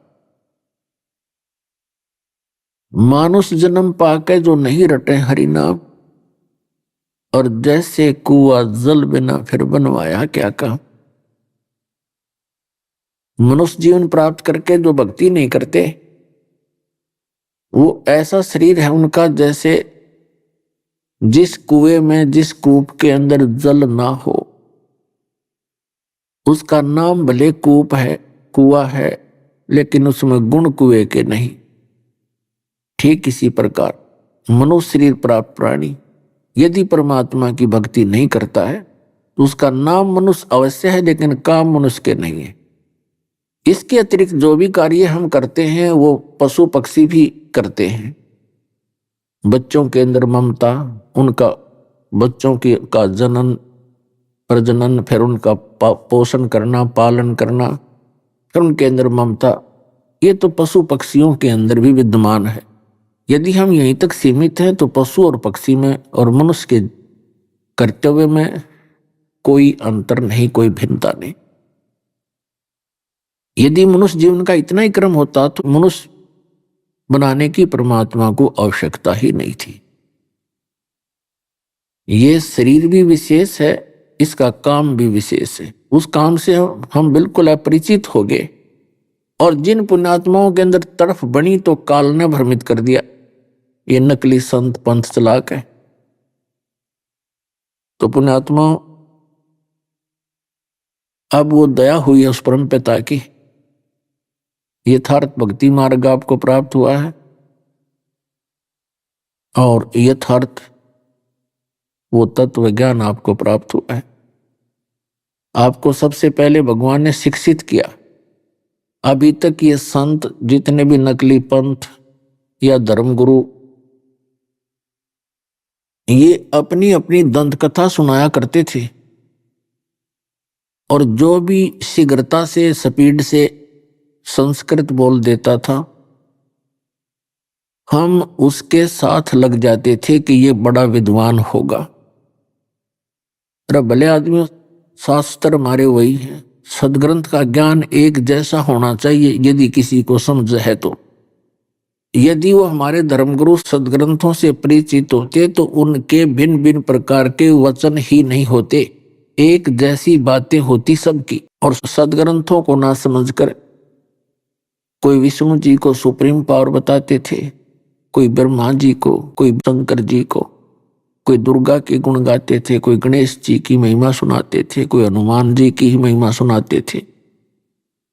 मानुष जन्म पाके जो नहीं रटे हरि नाम, और जैसे कुआ जल बिना फिर बनवाया क्या काम। मनुष्य जीवन प्राप्त करके जो भक्ति नहीं करते, वो ऐसा शरीर है उनका जैसे जिस कुएं में, जिस कूप के अंदर जल ना हो, उसका नाम भले कूप है, कुआ है, लेकिन उसमें गुण कुएं के नहीं। ठीक इसी प्रकार मनुष्य शरीर प्राप्त प्राणी यदि परमात्मा की भक्ति नहीं करता है तो उसका नाम मनुष्य अवश्य है, लेकिन काम मनुष्य के नहीं है। इसके अतिरिक्त जो भी कार्य हम करते हैं वो पशु पक्षी भी करते हैं। बच्चों के अंदर ममता, उनका बच्चों की का जनन प्रजनन, फिर उनका पोषण करना, पालन करना, फिर उनके अंदर ममता, ये तो पशु पक्षियों के अंदर भी विद्यमान है। यदि हम यहीं तक सीमित हैं तो पशु और पक्षी में और मनुष्य के कर्तव्य में कोई अंतर नहीं, कोई भिन्नता नहीं। यदि मनुष्य जीवन का इतना ही क्रम होता तो मनुष्य बनाने की परमात्मा को आवश्यकता ही नहीं थी। ये शरीर भी विशेष है, इसका काम भी विशेष है। उस काम से हम बिल्कुल अपरिचित हो गए, और जिन पुण्यात्माओं के अंदर तड़फ बनी तो काल ने भ्रमित कर दिया, ये नकली संत पंथ चलाक है। तो पुण्यात्माओं, अब वो दया हुई है उस परम पिता की, यथार्थ भक्ति मार्ग आपको प्राप्त हुआ है और यथार्थ वो तत्व ज्ञान आपको प्राप्त हुआ है। आपको सबसे पहले भगवान ने शिक्षित किया। अभी तक ये संत जितने भी नकली पंथ या धर्मगुरु ये अपनी अपनी दंत कथा सुनाया करते थे, और जो भी शीघ्रता से स्पीड से संस्कृत बोल देता था हम उसके साथ लग जाते थे कि ये बड़ा विद्वान होगा। अरे भले आदमी, शास्त्र हमारे वही हैं, सदग्रंथ का ज्ञान एक जैसा होना चाहिए यदि किसी को समझ है तो। यदि वो हमारे धर्मगुरु सदग्रंथों से परिचित होते तो उनके भिन्न भिन्न प्रकार के वचन ही नहीं होते, एक जैसी बातें होती सबकी। और सदग्रंथों को ना समझकर कोई विष्णु जी को सुप्रीम पावर बताते थे, कोई ब्रह्मा जी को, कोई शंकर जी को, कोई दुर्गा के गुण गाते थे, कोई गणेश जी की महिमा सुनाते थे, कोई हनुमान जी की ही महिमा सुनाते थे।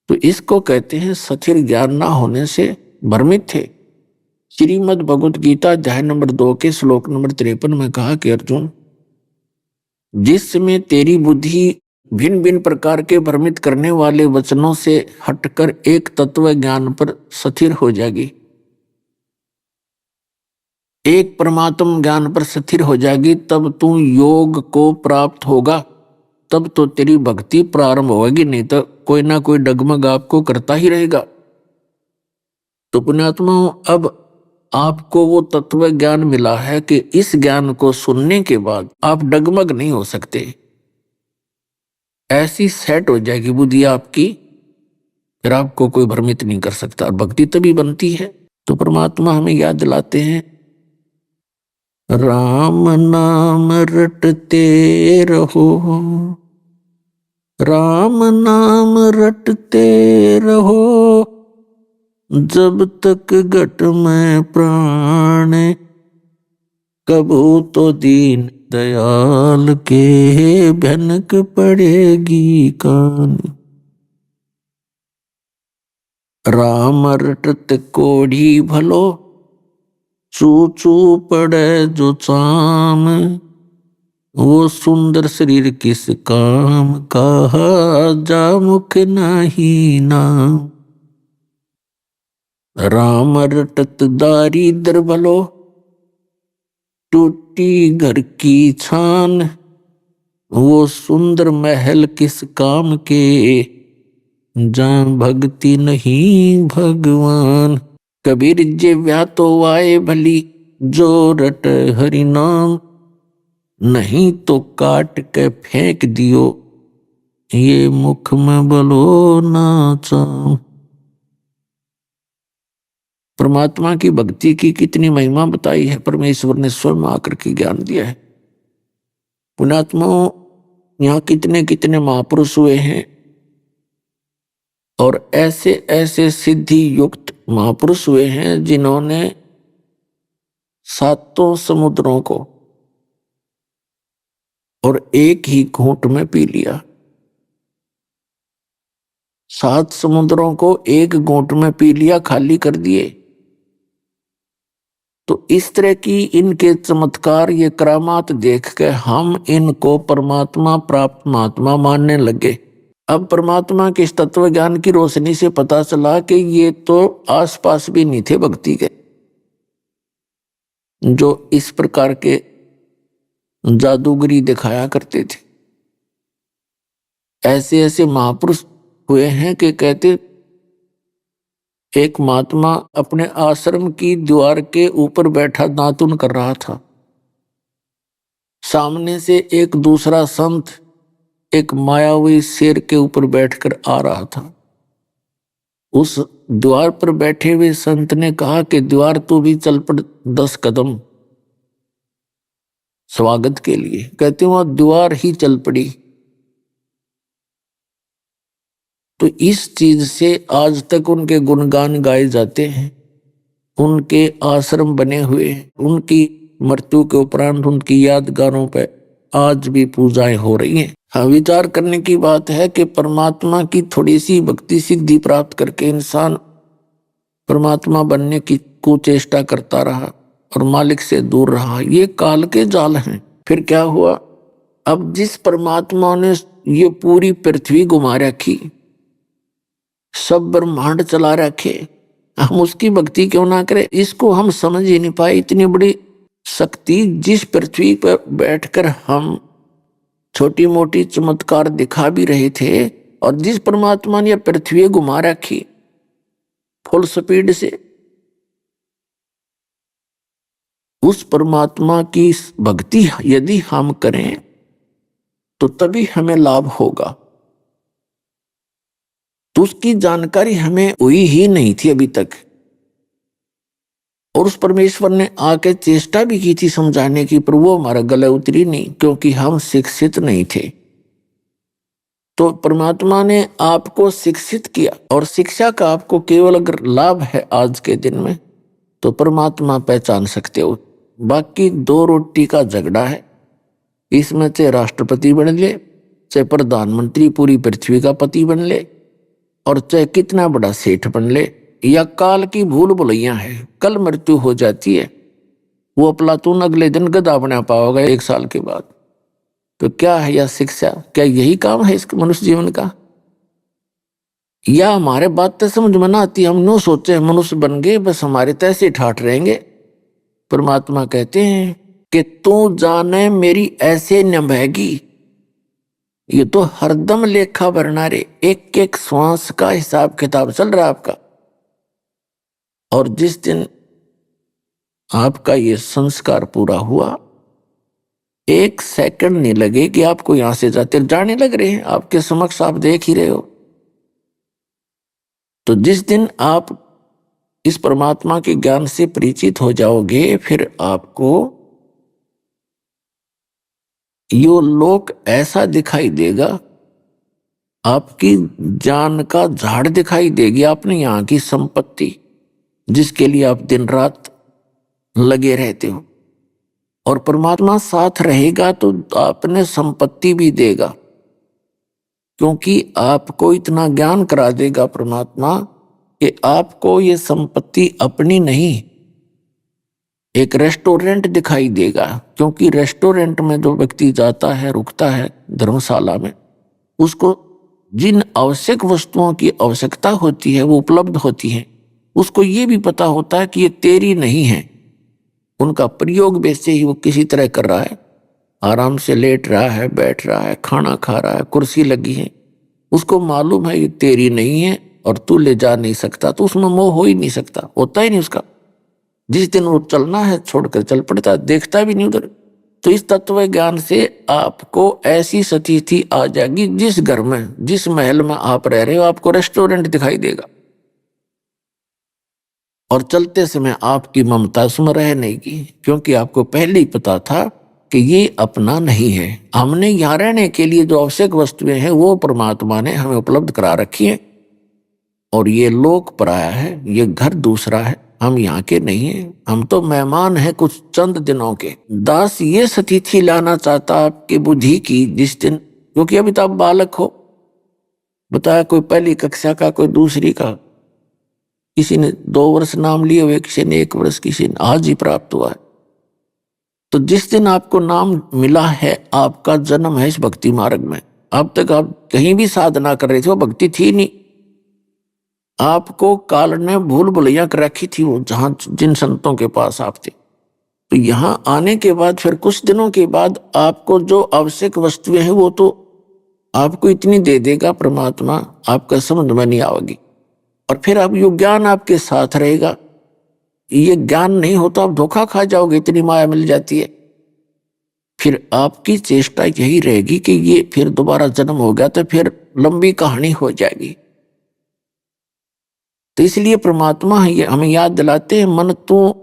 तो इसको कहते हैं सथिर ज्ञान ना होने से भ्रमित थे। श्रीमद् भगवत गीता अध्याय नंबर 2 के श्लोक नंबर 53 में कहा कि अर्जुन, जिस समय तेरी बुद्धि भिन्न भिन्न प्रकार के भ्रमित करने वाले वचनों से हटकर एक तत्व ज्ञान पर स्थिर हो जाएगी, एक परमात्म ज्ञान पर स्थिर हो जाएगी, तब तू योग को प्राप्त होगा, तब तो तेरी भक्ति प्रारंभ होगी, नहीं तो कोई ना कोई डगमग आपको करता ही रहेगा। तो पुण्यात्मा, अब आपको वो तत्व ज्ञान मिला है कि इस ज्ञान को सुनने के बाद आप डगमग नहीं हो सकते, ऐसी सेट हो जाएगी बुद्धि आपकी, फिर आपको कोई भ्रमित नहीं कर सकता। और भक्ति तभी बनती है। तो परमात्मा हमें याद दिलाते हैं, राम नाम रटते रहो, राम नाम रटते रहो, जब तक घट में प्राण, कबू तो दीन दयाल के भनक पड़ेगी कान। राम रटत कोढ़ी भलो, चू चू पड़े जो चाम, वो सुंदर शरीर किस काम, कहा जा मुख नहीं नाम। राम रटत दारिद्र भलो, टूटी घर की छान, वो सुंदर महल किस काम के, जहाँ भक्ति नहीं भगवान। कबीर जे व्या तो आए भली, जो रट हरि नाम, नहीं तो काट के फेंक दियो, ये मुख में बोलो ना चाम। परमात्मा की भक्ति की कितनी महिमा बताई है, परमेश्वर ने स्वयं आकर के ज्ञान दिया है। पुण्यात्माओं, यहाँ कितने कितने महापुरुष हुए हैं, और ऐसे ऐसे सिद्धि युक्त महापुरुष हुए हैं जिन्होंने सातों समुद्रों को और एक ही घूंट में पी लिया। 7 समुद्रों को एक घूंट में पी लिया, खाली कर दिए। तो इस तरह की इनके चमत्कार, ये करामात देख के हम इनको परमात्मा प्राप्त महात्मा मानने लगे। अब परमात्मा के इस तत्व ज्ञान की रोशनी से पता चला कि ये तो आसपास भी नहीं थे भक्ति के, जो इस प्रकार के जादूगरी दिखाया करते थे। ऐसे ऐसे महापुरुष हुए हैं कि कहते, एक महात्मा अपने आश्रम की दीवार के ऊपर बैठा दातुन कर रहा था। सामने से एक दूसरा संत एक मायावी शेर के ऊपर बैठकर आ रहा था। उस द्वार पर बैठे हुए संत ने कहा कि द्वार तू भी चल पड़ 10 कदम स्वागत के लिए। कहते वहां द्वार ही चल पड़ी। तो इस चीज से आज तक उनके गुणगान गाए जाते हैं, उनके आश्रम बने हुए, उनकी मृत्यु के उपरांत उनकी यादगारों पर आज भी पूजाएं हो रही हैं। हाँ, विचार करने की बात है कि परमात्मा की थोड़ी सी भक्ति सिद्धि प्राप्त करके इंसान परमात्मा बनने की कुचेष्टा करता रहा और मालिक से दूर रहा। ये काल के जाल हैं। फिर क्या हुआ? अब जिस परमात्मा ने ये पूरी पृथ्वी घुमा रखी, सब ब्रह्मांड चला रखे, हम उसकी भक्ति क्यों ना करें? इसको हम समझ ही नहीं पाए। इतनी बड़ी शक्ति जिस पृथ्वी पर बैठकर हम छोटी मोटी चमत्कार दिखा भी रहे थे, और जिस परमात्मा ने पृथ्वी घुमा रखी फुल स्पीड से, उस परमात्मा की भक्ति यदि हम करें तो तभी हमें लाभ होगा। तो उसकी जानकारी हमें हुई ही नहीं थी अभी तक, और उस परमेश्वर ने आके चेष्टा भी की थी समझाने की, पर वो हमारा गले उतरी नहीं, क्योंकि हम शिक्षित नहीं थे। तो परमात्मा ने आपको शिक्षित किया, और शिक्षा का आपको केवल अगर लाभ है आज के दिन में, तो परमात्मा पहचान सकते हो। बाकी दो रोटी का झगड़ा है, इसमें चाहे राष्ट्रपति बन ले, चाहे प्रधानमंत्री पूरी पृथ्वी का पति बन ले, और चाहे कितना बड़ा सेठ बन ले, या काल की भूल भुलैया है, कल मृत्यु हो जाती है। वो प्लातून अगले दिन गधा बना पाओगे 1 साल के बाद। तो क्या है यह शिक्षा? क्या यही काम है इस मनुष्य जीवन का? या हमारे बात तो समझ में ना आती, हम नो सोचे मनुष्य बन गए, बस हमारे तैसे ठाठ रहेंगे। परमात्मा कहते हैं कि तू जाने मेरी ऐसे निभाएगी, ये तो हरदम लेखा भरना रे, एक एक श्वास का हिसाब किताब चल रहा है आपका। और जिस दिन आपका ये संस्कार पूरा हुआ, 1 सेकंड नहीं लगे कि आपको यहां से जाने लग रहे हैं, आपके समक्ष आप देख ही रहे हो। तो जिस दिन आप इस परमात्मा के ज्ञान से परिचित हो जाओगे, फिर आपको यो लोक ऐसा दिखाई देगा, आपकी जान का झाड़ दिखाई देगी, आपने यहाँ की संपत्ति जिसके लिए आप दिन रात लगे रहते हो। और परमात्मा साथ रहेगा तो आपने संपत्ति भी देगा, क्योंकि आपको इतना ज्ञान करा देगा परमात्मा कि आपको ये संपत्ति अपनी नहीं, एक रेस्टोरेंट दिखाई देगा। क्योंकि रेस्टोरेंट में जो व्यक्ति जाता है, रुकता है धर्मशाला में, उसको जिन आवश्यक वस्तुओं की आवश्यकता होती है वो उपलब्ध होती है। उसको ये भी पता होता है कि ये तेरी नहीं है, उनका प्रयोग वैसे ही वो किसी तरह कर रहा है, आराम से लेट रहा है, बैठ रहा है, खाना खा रहा है, कुर्सी लगी है, उसको मालूम है ये तेरी नहीं है और तू ले जा नहीं सकता, तो उसमें मोह हो ही नहीं सकता, होता ही नहीं उसका। जिस दिन वो चलना है छोड़कर चल पड़ता है, देखता भी नहीं उधर। तो इस तत्व ज्ञान से आपको ऐसी स्थिति आ जाएगी, जिस घर में, जिस महल में आप रह रहे हो, आपको रेस्टोरेंट दिखाई देगा, और चलते समय आपकी ममता उसमें रह नहीं की, क्योंकि आपको पहले ही पता था कि ये अपना नहीं है। हमने यहाँ रहने के लिए जो आवश्यक वस्तुएं हैं वो परमात्मा ने हमें उपलब्ध करा रखी है, और ये लोक पराया है, ये घर दूसरा है, हम यहाँ के नहीं हैं, हम तो मेहमान हैं कुछ चंद दिनों के। दास ये स्थिति लाना चाहता आपकी बुद्धि की, जिस दिन, क्योंकि अभी तो आप बालक हो, बताया कोई पहली कक्षा का, कोई दूसरी का, किसी ने 2 वर्ष नाम लिए हुए, किसी ने 1 वर्ष, किसी ने आज ही प्राप्त हुआ है। तो जिस दिन आपको नाम मिला है, आपका जन्म है इस भक्ति मार्ग में। अब तक आप कहीं भी साधना कर रहे थे, वो भक्ति थी नहीं, आपको काल ने भूल भुलैया कर रखी थी, वो जहां जिन संतों के पास आप थे। तो यहां आने के बाद फिर कुछ दिनों के बाद आपको जो आवश्यक वस्तुएं हैं वो तो आपको इतनी दे देगा परमात्मा, आपका समझ में नहीं आएगी, और फिर अब ये ज्ञान आपके साथ रहेगा। ये ज्ञान नहीं हो तो आप धोखा खा जाओगे, इतनी माया मिल जाती है। फिर आपकी चेष्टा यही रहेगी कि ये फिर दोबारा जन्म हो गया तो फिर लंबी कहानी हो जाएगी। तो इसलिए परमात्मा हमें याद दिलाते हैं, मन तू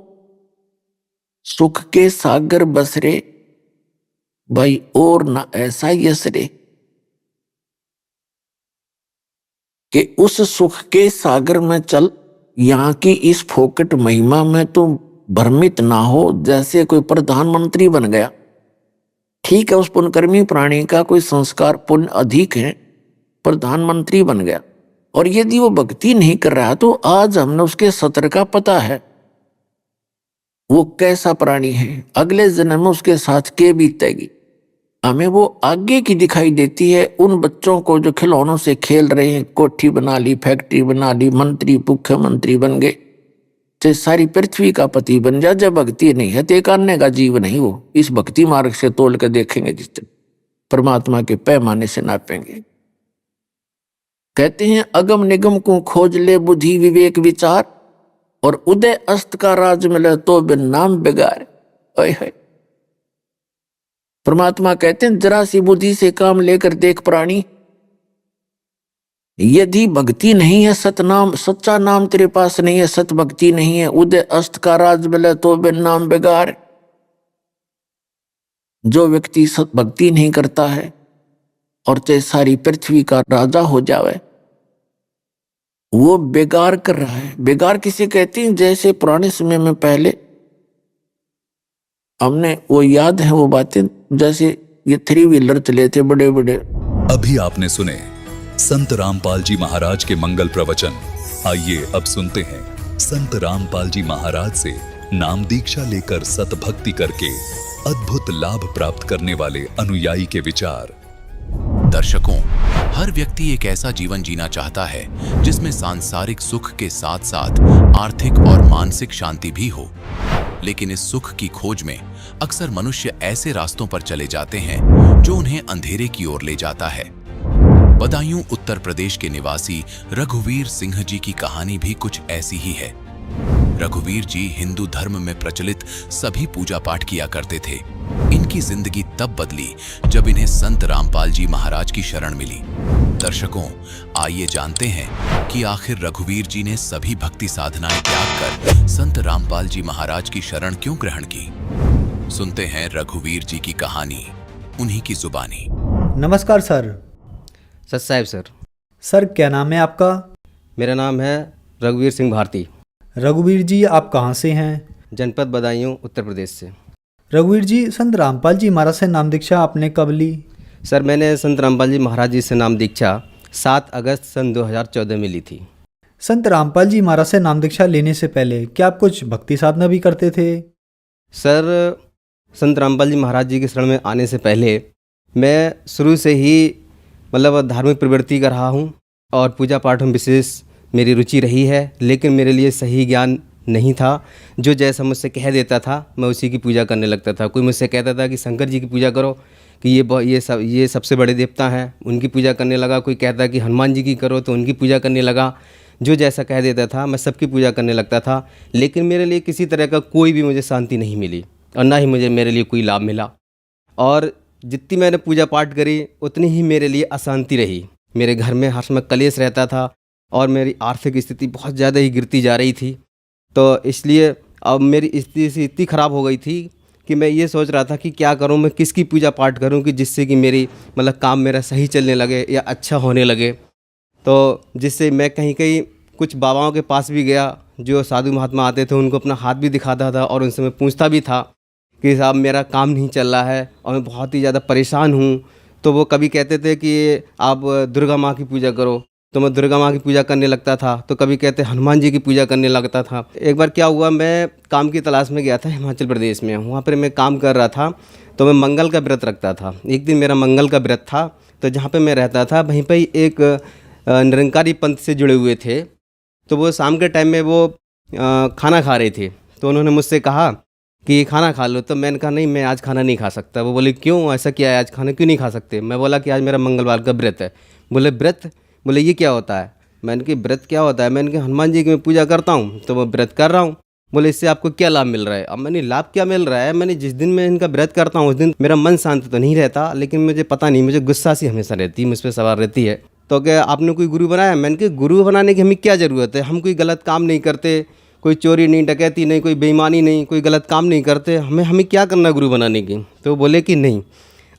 सुख के सागर बस रे भाई, और ना ऐसा यस रे, कि उस सुख के सागर में चल, यहाँ की इस फोकट महिमा में तो भ्रमित ना हो। जैसे कोई प्रधानमंत्री बन गया, ठीक है, उस पुण्यकर्मी प्राणी का कोई संस्कार पुण्य अधिक है, प्रधानमंत्री बन गया, और यदि वो भक्ति नहीं कर रहा तो आज हमने उसके सत्र का पता है वो कैसा प्राणी है, अगले जन्म में उसके साथ क्या बीतेगी। हमें वो आगे की दिखाई देती है। उन बच्चों को जो खिलौनों से खेल रहे हैं, कोठी बना ली, फैक्ट्री बना ली, मंत्री मुख्यमंत्री बन गए, चाहे सारी पृथ्वी का पति बन जा, जब भक्ति नहीं है तो एक अन्य का जीव नहीं। वो इस भक्ति मार्ग से तोल कर देखेंगे, जिस परमात्मा के पैमाने से नापेंगे। कहते हैं अगम निगम को खोज ले बुद्धि विवेक विचार, और उदय अस्त का राज मिले तो बिन नाम बिगाड़। ओए परमात्मा कहते हैं जरा सी बुद्धि से काम लेकर देख प्राणी, यदि भक्ति नहीं है, सतनाम सच्चा नाम तेरे पास नहीं है, सत भक्ति नहीं है, उदय अस्त का राज मिले तो बिन नाम बिगाड़। जो व्यक्ति सत भक्ति नहीं करता है और चाहे सारी पृथ्वी का राजा हो जावे, वो बेगार कर रहा है। बेगार किसे कहते हैं? जैसे पुराने समय में पहले हमने वो याद है वो बातें, जैसे ये 3 व्हीलर चले थे बड़े बड़े। अभी आपने सुने संत रामपाल जी महाराज के मंगल प्रवचन। आइए अब सुनते हैं संत रामपाल जी महाराज से नाम दीक्षा लेकर सत भक्ति करके अद्भुत लाभ प्राप्त करने वाले अनुयायी के विचार। दर्शकों, हर व्यक्ति एक ऐसा जीवन जीना चाहता है जिसमें सांसारिक सुख के साथ साथ आर्थिक और मानसिक शांति भी हो। लेकिन इस सुख की खोज में अक्सर मनुष्य ऐसे रास्तों पर चले जाते हैं जो उन्हें अंधेरे की ओर ले जाता है। बदायूं उत्तर प्रदेश के निवासी रघुवीर सिंह जी की कहानी भी कुछ ऐसी ही है। रघुवीर जी हिंदू धर्म में प्रचलित सभी पूजा पाठ किया करते थे। इनकी जिंदगी तब बदली जब इन्हें संत रामपाल जी महाराज की शरण मिली। दर्शकों, आइए जानते हैं कि आखिर रघुवीर जी ने सभी भक्ति साधनाएं त्याग कर संत रामपाल जी महाराज की शरण क्यों ग्रहण की। सुनते हैं रघुवीर जी की कहानी उन्हीं की जुबानी। नमस्कार सर। सत साहिब सर। सर क्या नाम है आपका? मेरा नाम है रघुवीर सिंह भारती। रघुवीर जी आप कहाँ से हैं? जनपद बदायूं उत्तर प्रदेश से। रघुवीर जी संत रामपाल जी महाराज से नाम दीक्षा आपने कब ली? सर मैंने संत रामपाल जी महाराज जी से नाम दीक्षा 7 अगस्त सन 2014 में ली थी। संत रामपाल जी महाराज से नाम दीक्षा लेने से पहले क्या आप कुछ भक्ति साधना भी करते थे? सर संत रामपाल जी महाराज जी के शरण में आने से पहले मैं शुरू से ही मतलब धार्मिक प्रवृत्ति कर रहा हूँ और पूजा पाठ में विशेष मेरी रुचि रही है। लेकिन मेरे लिए सही ज्ञान नहीं था। जो जैसा मुझसे कह देता था मैं उसी की पूजा करने लगता था। कोई मुझसे कहता था कि शंकर जी की पूजा करो कि ये सबसे बड़े देवता हैं, उनकी पूजा करने लगा। कोई कहता कि हनुमान जी की करो तो उनकी पूजा करने लगा। जो जैसा कह देता था मैं सबकी पूजा करने लगता था। लेकिन मेरे लिए किसी तरह का कोई भी मुझे शांति नहीं मिली और ना ही मेरे लिए कोई लाभ मिला। और जितनी मैंने पूजा पाठ करी उतनी ही मेरे लिए अशांति रही। मेरे घर में हर समय कलेश रहता था और मेरी आर्थिक स्थिति बहुत ज़्यादा ही गिरती जा रही थी। तो इसलिए अब मेरी स्थिति इतनी ख़राब हो गई थी कि मैं ये सोच रहा था कि क्या करूं, मैं किसकी पूजा पाठ करूं कि जिससे कि मेरी मतलब काम मेरा सही चलने लगे या अच्छा होने लगे। तो जिससे मैं कहीं कहीं कुछ बाबाओं के पास भी गया, जो साधु महात्मा आते थे उनको अपना हाथ भी दिखाता था और उनसे मैं पूछता भी था कि साहब मेरा काम नहीं चल रहा है और मैं बहुत ही ज़्यादा परेशान हूँ। तो वो कभी कहते थे कि आप दुर्गा माँ की पूजा करो, तो मैं दुर्गा माँ की पूजा करने लगता था। तो कभी कहते हनुमान जी की पूजा करने लगता था। एक बार क्या हुआ, मैं काम की तलाश में गया था हिमाचल प्रदेश में। वहाँ पर मैं काम कर रहा था तो मैं मंगल का व्रत रखता था। एक दिन मेरा मंगल का व्रत था, तो जहाँ पे मैं रहता था वहीं पर एक निरंकारी पंथ से जुड़े हुए थे। तो वो शाम के टाइम में वो खाना खा रहे थे। तो उन्होंने मुझसे कहा कि खाना खा लो। तो मैंने कहा नहीं, मैं आज खाना नहीं खा सकता। वो बोले क्यों, ऐसा क्या है, आज खाना क्यों नहीं खा सकते? मैं बोला कि आज मेरा मंगलवार का व्रत है। बोले व्रत? बोले ये क्या होता है? मैंने कहा व्रत क्या होता है? मैंने कहा हनुमान जी की मैं पूजा करता हूँ तो मैं व्रत कर रहा हूँ। बोले इससे आपको क्या लाभ मिल रहा है? अब मैंने लाभ क्या मिल रहा है, मैंने जिस दिन मैं इनका व्रत करता हूँ उस दिन मेरा मन शांत तो नहीं रहता, लेकिन मुझे पता नहीं, मुझे गुस्सा सी हमेशा रहती है, मुझ पर सवार रहती है। तो क्या आपने कोई गुरु बनाया? मैंने कहा गुरु बनाने की हमें क्या ज़रूरत है, हम कोई गलत काम नहीं करते, कोई चोरी नहीं, डकैती नहीं, कोई बेईमानी नहीं, कोई गलत काम नहीं करते, हमें क्या करना गुरु बनाने की? तो बोले कि नहीं,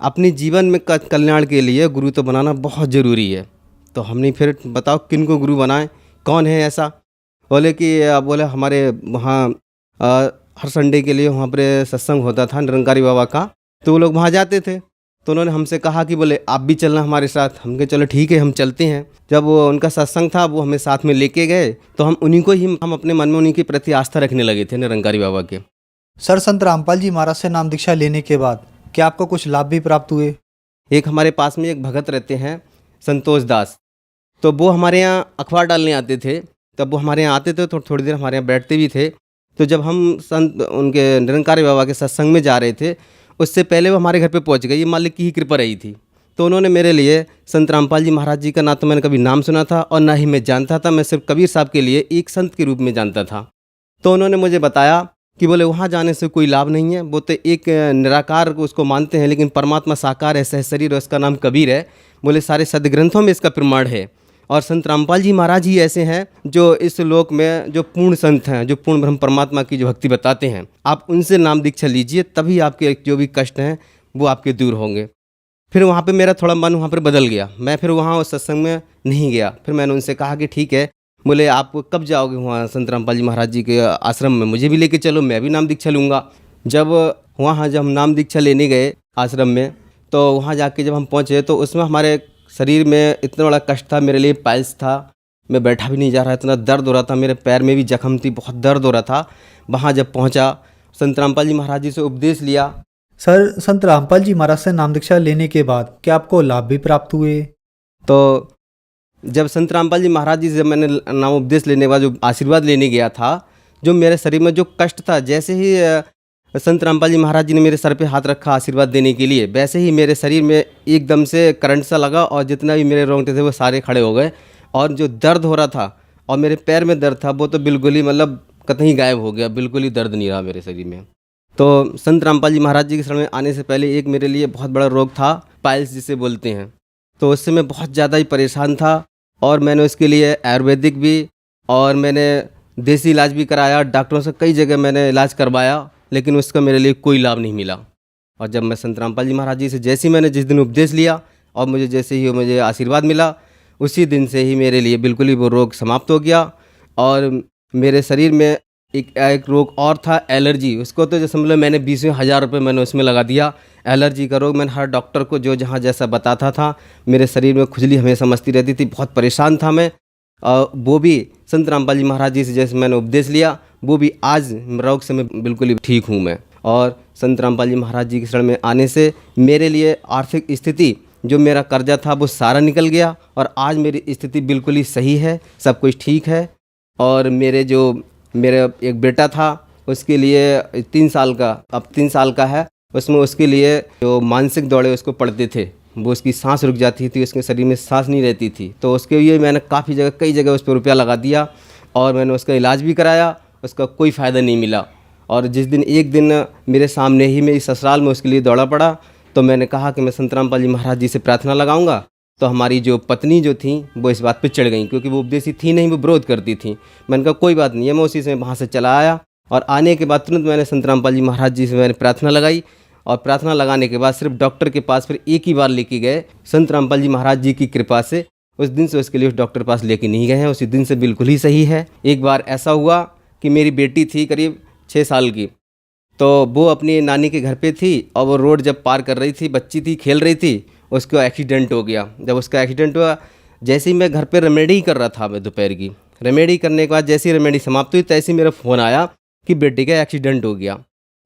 अपने जीवन में कल्याण के लिए गुरु तो बनाना बहुत ज़रूरी है। तो हमने फिर बताओ किन को गुरु बनाएं, कौन है ऐसा? बोले कि बोले हमारे वहाँ हर संडे के लिए वहाँ पर सत्संग होता था निरंकारी बाबा का, तो वो लोग वहाँ जाते थे। तो उन्होंने हमसे कहा कि बोले आप भी चलना हमारे साथ। हम कहे चलो ठीक है, हम चलते हैं। जब वो उनका सत्संग था वो हमें साथ में लेके गए तो हम उन्हीं को ही हम अपने मन में उन्हीं के प्रति आस्था रखने लगे थे, निरंकारी बाबा के। सर संत रामपाल जी महाराज से नाम दीक्षा लेने के बाद क्या आपको कुछ लाभ भी प्राप्त हुए? एक हमारे पास में एक भगत रहते हैं संतोष दास, तो वो हमारे यहाँ अखबार डालने आते थे। तब वो हमारे यहाँ आते थे तो थोड़ी देर हमारे यहाँ बैठते भी थे। तो जब हम संत उनके निरंकारी बाबा के सत्संग में जा रहे थे, उससे पहले वो हमारे घर पे पहुंच गए। ये मालिक की ही कृपा रही थी। तो उन्होंने मेरे लिए संत रामपाल जी महाराज जी का ना तो मैंने कभी नाम सुना था और ना ही मैं जानता था। मैं सिर्फ कबीर साहब के लिए एक संत के रूप में जानता था। तो उन्होंने मुझे बताया कि बोले वहाँ जाने से कोई लाभ नहीं है, वो तो एक निराकार को उसको मानते हैं, लेकिन परमात्मा साकार है, सहशरीर है, उसका नाम कबीर है। बोले सारे सदग्रंथों में इसका प्रमाण है। और संत रामपाल जी महाराज ही ऐसे हैं जो इस लोक में जो पूर्ण संत हैं, जो पूर्ण ब्रह्म परमात्मा की जो भक्ति बताते हैं। आप उनसे नाम दीक्षा लीजिए, तभी आपके जो भी कष्ट हैं वो आपके दूर होंगे। फिर वहाँ पे मेरा थोड़ा मन वहाँ पर बदल गया। मैं फिर वहाँ उस सत्संग में नहीं गया। फिर मैंने उनसे कहा कि ठीक है, बोले आप कब जाओगे वहाँ संत रामपाल जी महाराज जी के आश्रम में, मुझे भी लेके चलो, मैं भी नाम दीक्षा लूँगा। जब हम नाम दीक्षा लेने गए आश्रम में, तो वहाँ जाके जब हम पहुँचे तो उसमें हमारे शरीर में इतना बड़ा कष्ट था। मेरे लिए पाइल्स था, मैं बैठा भी नहीं जा रहा, इतना दर्द हो रहा था, मेरे पैर में भी जख्म थी, बहुत दर्द हो रहा था। वहाँ जब पहुँचा, संत रामपाल जी महाराज जी से उपदेश लिया। सर, संत रामपाल जी महाराज से नाम दीक्षा लेने के बाद क्या आपको लाभ भी प्राप्त हुए? तो जब संत रामपाल जी महाराज जी से मैंने नाम उपदेश लेने के बाद जो आशीर्वाद लेने गया था, जो मेरे शरीर में जो कष्ट था, जैसे ही संत रामपाल जी महाराज जी ने मेरे सर पे हाथ रखा आशीर्वाद देने के लिए, वैसे ही मेरे शरीर में एकदम से करंट सा लगा और जितना भी मेरे रोंगटे थे वो सारे खड़े हो गए। और जो दर्द हो रहा था और मेरे पैर में दर्द था वो तो बिल्कुल ही मतलब कतई गायब हो गया, बिल्कुल ही दर्द नहीं रहा मेरे शरीर में। तो संत रामपाल जी महाराज जी के शरण में आने से पहले एक मेरे लिए बहुत बड़ा रोग था, पाइल्स जिसे बोलते हैं। तो उससे मैं बहुत ज़्यादा ही परेशान था और मैंने उसके लिए आयुर्वेदिक भी और मैंने देसी इलाज भी कराया, डॉक्टरों से कई जगह मैंने इलाज करवाया, लेकिन उसका मेरे लिए कोई लाभ नहीं मिला। और जब मैं संत रामपाल जी महाराज जी से जैसे ही मैंने जिस दिन उपदेश लिया और मुझे आशीर्वाद मिला, उसी दिन से ही मेरे लिए बिल्कुल ही वो रोग समाप्त हो गया। और मेरे शरीर में एक रोग और था, एलर्जी। उसको तो जैसे मतलब मैंने 20,000 रुपये मैंने उसमें लगा दिया। एलर्जी का रोग मैंने हर डॉक्टर को जो जहाँ जैसा बताता था, मेरे शरीर में खुजली हमेशा मचती रहती थी, बहुत परेशान था मैं। वो भी संत रामपाल जी महाराज जी से जैसे मैंने उपदेश लिया, वो भी आज रोग से मैं बिल्कुल ही ठीक हूँ मैं। और संत रामपाल जी महाराज जी के शरण में आने से मेरे लिए आर्थिक स्थिति, जो मेरा कर्जा था वो सारा निकल गया और आज मेरी स्थिति बिल्कुल ही सही है, सब कुछ ठीक है। और मेरा एक बेटा था, उसके लिए 3 साल का, अब 3 साल का है, उसमें उसके लिए जो मानसिक दौड़े उसको पड़ते थे, वो उसकी सांस रुक जाती थी, उसके शरीर में सांस नहीं रहती थी। तो उसके लिए मैंने कई जगह उस पर रुपया लगा दिया और मैंने उसका इलाज भी कराया, उसका कोई फ़ायदा नहीं मिला। और जिस दिन एक दिन मेरे सामने ही मेरी ससुराल में उसके लिए दौड़ा पड़ा, तो मैंने कहा कि मैं संत रामपाल जी महाराज जी से प्रार्थना लगाऊंगा। तो हमारी जो पत्नी जो थी वो इस बात पे चढ़ गई, क्योंकि वो उपदेशी थी नहीं, वो विरोध करती थी। मैंने कहा कोई बात नहीं है, मैं उसी से वहाँ से चला आया और आने के बाद तुरंत मैंने संत रामपाल जी महाराज जी से मैंने प्रार्थना लगाई। और प्रार्थना लगाने के बाद सिर्फ डॉक्टर के पास फिर एक ही बार लेके गए, संत रामपाल जी महाराज जी की कृपा से। उस दिन से उसके लिए उस डॉक्टर के पास लेके नहीं गए हैं, उसी दिन से बिल्कुल ही सही है। एक बार ऐसा हुआ कि मेरी बेटी थी करीब 6 साल की, तो वो अपनी नानी के घर पे थी और वो रोड जब पार कर रही थी, बच्ची थी, खेल रही थी, उसका एक्सीडेंट हो गया। जब उसका एक्सीडेंट हुआ, जैसे ही मैं घर पे रेमेडी कर रहा था, मैं दोपहर की रेमेडी करने के बाद जैसे ही रेमेडी समाप्त हुई, तैसे ही मेरा फ़ोन आया कि बेटे का एक्सीडेंट हो गया।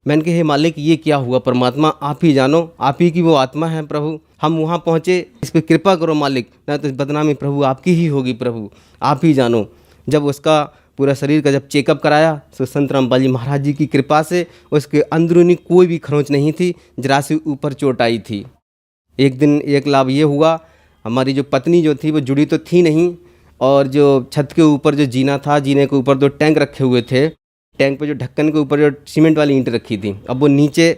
मैंने कहा हे मालिक, ये क्या हुआ, परमात्मा आप ही जानो, आप ही की वो आत्मा है प्रभु। हम वहाँ पहुँचे, इस पर कृपा करो मालिक, ना तो बदनामी प्रभु आपकी ही होगी प्रभु, आप ही जानो। जब उसका पूरा शरीर का जब चेकअप कराया, तो संत रामपाल जी महाराज जी की कृपा से उसके अंदरूनी कोई भी खरोंच नहीं थी, जरा से ऊपर चोट आई थी। एक दिन एक लाभ ये हुआ, हमारी जो पत्नी जो थी वो जुड़ी तो थी नहीं, और जो छत के ऊपर जो जीना था, जीने के ऊपर 2 टैंक रखे हुए थे, टैंक पे जो ढक्कन के ऊपर जो सीमेंट वाली ईंटें रखी थी, अब वो नीचे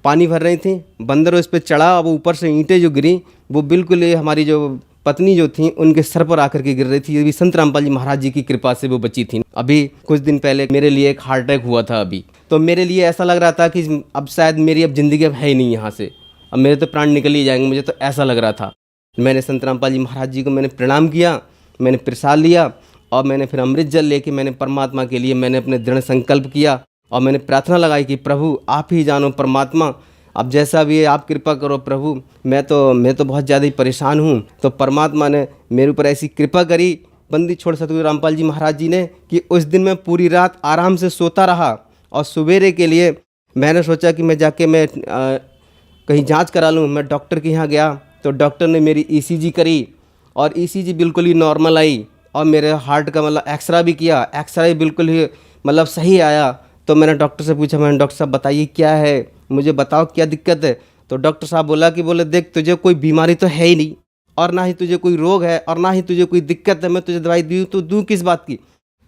पानी भर रही थी, बंदर उस पर चढ़ा, अब ऊपर से ईंटें जो गिरी वो बिल्कुल हमारी जो पत्नी जो थी उनके सर पर आकर के गिर रही थी। ये भी संत रामपाल जी महाराज जी की कृपा से वो बची थी। अभी कुछ दिन पहले मेरे लिए एक हार्ट अटैक हुआ था अभी, तो मेरे लिए ऐसा लग रहा था कि अब शायद मेरी अब ज़िंदगी अब है ही नहीं यहाँ से, अब मेरे तो प्राण निकल ही जाएंगे, मुझे तो ऐसा लग रहा था। मैंने संत रामपाल जी महाराज जी को मैंने प्रणाम किया, मैंने प्रसाद लिया और मैंने फिर अमृत जल लेके मैंने परमात्मा के लिए मैंने अपने दृढ़ संकल्प किया और मैंने प्रार्थना लगाई कि प्रभु आप ही जानो परमात्मा, अब जैसा भी है आप कृपा करो प्रभु, मैं तो बहुत ज़्यादा ही परेशान हूँ। तो परमात्मा ने मेरे ऊपर ऐसी कृपा करी, बंदी छोड़ सतगुरु रामपाल जी महाराज जी ने, कि उस दिन मैं पूरी रात आराम से सोता रहा और सवेरे के लिए मैंने सोचा कि मैं जाके मैं कहीं जांच करा लूँ। मैं डॉक्टर के यहाँ गया तो डॉक्टर ने मेरी ईसीजी करी और ईसीजी बिल्कुल ही नॉर्मल आई और मेरे हार्ट का मतलब एक्सरा भी किया, एक्सरा बिल्कुल ही मतलब सही आया। तो मैंने डॉक्टर से पूछा, मैंने डॉक्टर साहब बताइए क्या है, मुझे बताओ क्या दिक्कत है। तो डॉक्टर साहब बोले देख तुझे कोई बीमारी तो है ही नहीं और ना ही तुझे कोई रोग है और ना ही तुझे कोई दिक्कत है, मैं तुझे दवाई दी तो दूँ किस बात की।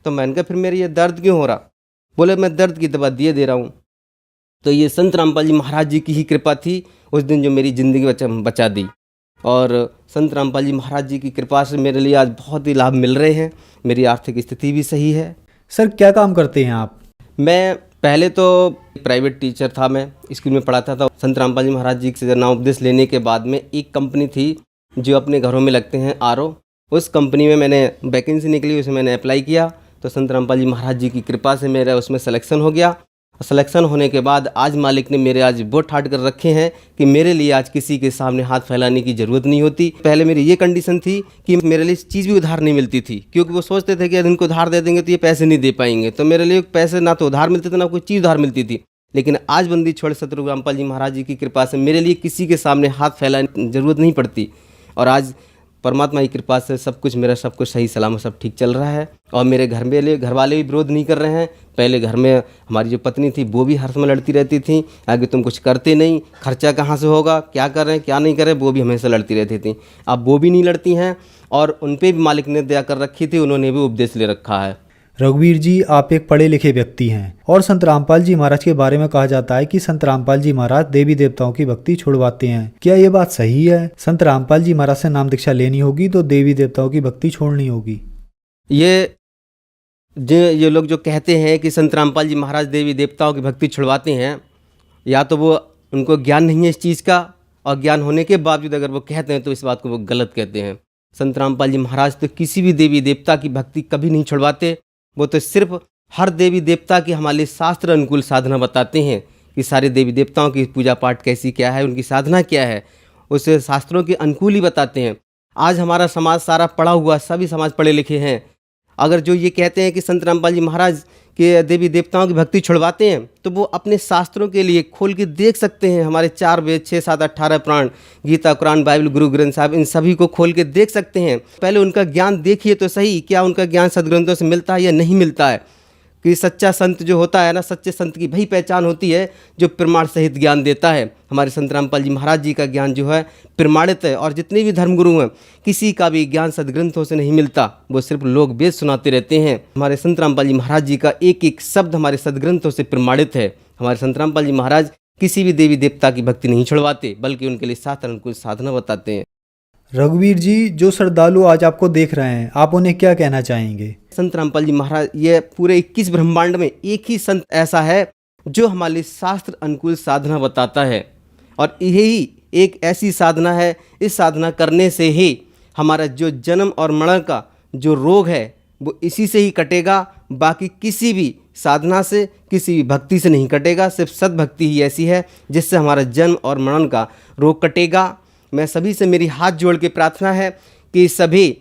तो मैंने कहा फिर मेरे ये दर्द क्यों हो रहा। बोले मैं दर्द की दवा दिए दे रहा हूँ। तो ये संत रामपाल जी महाराज जी की ही कृपा थी उस दिन जो मेरी ज़िंदगी बचा दी। और संत रामपाल जी महाराज जी की कृपा से मेरे लिए आज बहुत ही लाभ मिल रहे हैं। मेरी आर्थिक स्थिति भी सही है। सर क्या काम करते हैं आप? मैं पहले तो प्राइवेट टीचर था, मैं स्कूल में पढ़ाता था। संत रामपाल जी महाराज जी से नाम उपदेश लेने के बाद में एक कंपनी थी जो अपने घरों में लगते हैं आरओ, उस कंपनी में मैंने वैकेंसी निकली, उसमें मैंने अप्लाई किया। तो संत रामपाल जी महाराज जी की कृपा से मेरा उसमें सिलेक्शन हो गया। सिलेक्शन होने के बाद आज मालिक ने मेरे आज वो ठाट कर रखे हैं कि मेरे लिए आज किसी के सामने हाथ फैलाने की ज़रूरत नहीं होती। पहले मेरी ये कंडीशन थी कि मेरे लिए चीज़ भी उधार नहीं मिलती थी, क्योंकि वो सोचते थे कि यदि इनको उधार दे देंगे तो ये पैसे नहीं दे पाएंगे। तो मेरे लिए पैसे ना तो उधार मिलते थे ना कोई चीज़ उधार मिलती थी। लेकिन आज बंदी छोड़ सतगुरु रामपाल जी महाराज जी की कृपा से मेरे लिए किसी के सामने हाथ फैलाने की ज़रूरत नहीं पड़ती। और आज परमात्मा की कृपा से सब कुछ मेरा सब कुछ सही सलामत सब ठीक चल रहा है। और मेरे घर वाले भी विरोध नहीं कर रहे हैं। पहले घर में हमारी जो पत्नी थी वो भी हर समय लड़ती रहती थी, आगे तुम कुछ करते नहीं, खर्चा कहाँ से होगा, क्या कर रहे हैं क्या नहीं कर रहे, वो भी हमेशा लड़ती रहती थी। अब वो भी नहीं लड़ती हैं और उन पर भी मालिक ने दया कर रखी थी, उन्होंने भी उपदेश ले रखा है। रघुवीर जी, आप एक पढ़े लिखे व्यक्ति हैं और संत रामपाल जी महाराज के बारे में कहा जाता है कि संत रामपाल जी महाराज देवी देवताओं की भक्ति छुड़वाते हैं। क्या ये बात सही है? संत रामपाल जी महाराज से नाम दीक्षा लेनी होगी तो देवी देवताओं की भक्ति छोड़नी होगी? ये लोग जो कहते हैं कि संत रामपाल जी महाराज देवी देवताओं की भक्ति छुड़वाते हैं, या तो वो उनको ज्ञान नहीं है इस चीज़ का, और ज्ञान होने के बावजूद अगर वो कहते हैं तो इस बात को वो गलत कहते हैं। संत रामपाल जी महाराज तो किसी भी देवी देवता की भक्ति कभी नहीं छुड़वाते। वो तो सिर्फ हर देवी देवता की हमारे लिए शास्त्र अनुकूल साधना बताते हैं कि सारे देवी देवताओं की पूजा पाठ कैसी क्या है, उनकी साधना क्या है, उसे शास्त्रों के अनुकूल ही बताते हैं। आज हमारा समाज सारा पढ़ा हुआ, सभी समाज पढ़े लिखे हैं। अगर जो ये कहते हैं कि संत रामपाल जी महाराज के देवी देवताओं की भक्ति छुड़वाते हैं तो वो अपने शास्त्रों के लिए खोल के देख सकते हैं। हमारे 4 वेद 6 7 18 पुराण, गीता, कुरान, बाइबल, गुरु ग्रंथ साहब, इन सभी को खोल के देख सकते हैं। पहले उनका ज्ञान देखिए तो सही, क्या उनका ज्ञान सदग्रंथों से मिलता है या नहीं मिलता है। कि सच्चा संत जो होता है ना, सच्चे संत की वही पहचान होती है जो प्रमाण सहित ज्ञान देता है। हमारे संत रामपाल जी महाराज जी का ज्ञान जो है प्रमाणित है। और जितने भी धर्मगुरु हैं किसी का भी ज्ञान सदग्रंथों से नहीं मिलता, वो सिर्फ लोग वेद सुनाते रहते हैं। हमारे संत रामपाल जी महाराज जी का एक एक शब्द हमारे सदग्रंथों से प्रमाणित है। हमारे संत रामपाल जी महाराज किसी भी देवी देवता की भक्ति नहीं छुड़वाते, बल्कि उनके लिए शास्त्र अनुकूल साधना बताते हैं। रघुवीर जी, जो श्रद्धालु आज आपको देख रहे हैं, आप उन्हें क्या कहना चाहेंगे? संत रामपाल जी महाराज, ये पूरे 21 ब्रह्मांड में एक ही संत ऐसा है जो हमारे लिए शास्त्र अनुकूल साधना बताता है। और यही एक ऐसी साधना है, इस साधना करने से ही हमारा जो जन्म और मरण का जो रोग है वो इसी से ही कटेगा। बाकी किसी भी साधना से, किसी भी भक्ति से नहीं कटेगा। सिर्फ सद्भक्ति ही ऐसी है जिससे हमारा जन्म और मरण का रोग कटेगा। मैं सभी से मेरी हाथ जोड़ के प्रार्थना है कि सभी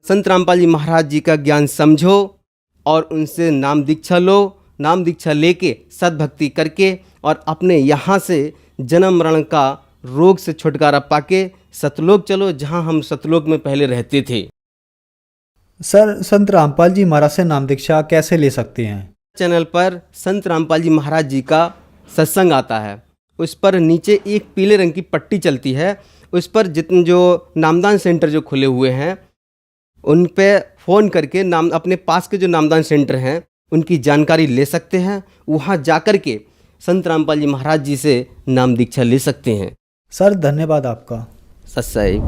संत रामपाल जी महाराज जी का ज्ञान समझो और उनसे नाम दीक्षा लो। नाम दीक्षा लेके सद्भक्ति करके और अपने यहाँ से जन्म मरण का रोग से छुटकारा पाके सतलोक चलो, जहाँ हम सतलोक में पहले रहते थे। सर, संत रामपाल जी महाराज से नाम दीक्षा कैसे ले सकते हैं? चैनल पर संत रामपाल जी महाराज जी का सत्संग आता है, उस पर नीचे एक पीले रंग की पट्टी चलती है। उस पर जितने जो नामदान सेंटर जो खुले हुए हैं उन पे फ़ोन करके अपने पास के जो नामदान सेंटर हैं उनकी जानकारी ले सकते हैं। वहाँ जाकर के संत रामपाल जी महाराज जी से नाम दीक्षा ले सकते हैं। सर, धन्यवाद आपका। सत्सई।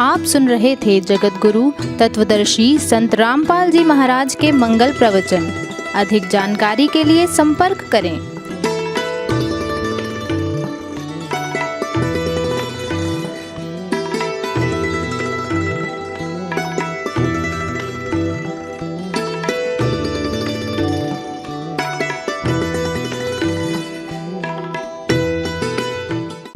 आप सुन रहे थे जगत गुरु तत्वदर्शी संत रामपाल जी महाराज के मंगल प्रवचन। अधिक जानकारी के लिए संपर्क करें।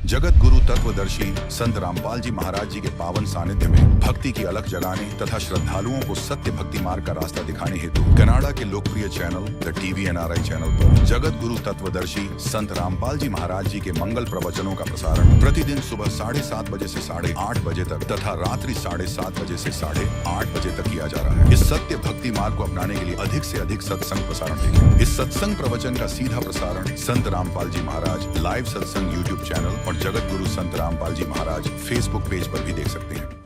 जगत गुरु तत्वदर्शी तत्वदर्शी संत रामपाल जी महाराज जी के पावन सानिध्य में भक्ति की अलख जगाने तथा श्रद्धालुओं को सत्य भक्ति मार्ग का रास्ता दिखाने हेतु कनाडा के लोकप्रिय channel the TV NRI channel पर जगत गुरु तत्वदर्शी संत रामपाल जी महाराज जी के मंगल प्रवचनों का प्रसारण प्रतिदिन सुबह 7:30 बजे से 8:30 बजे तक तथा रात्रि 7:30 बजे से 8:30 बजे तक किया जा रहा है। इस सत्य भक्ति मार्ग को अपनाने के लिए अधिक से अधिक सत्संग प्रसारण देखें। इस सत्संग प्रवचन का सीधा प्रसारण संत रामपाल जी महाराज लाइव सत्संग YouTube चैनल और जगत गुरु संत रामपाल जी महाराज Facebook पेज पर भी देख सकते हैं।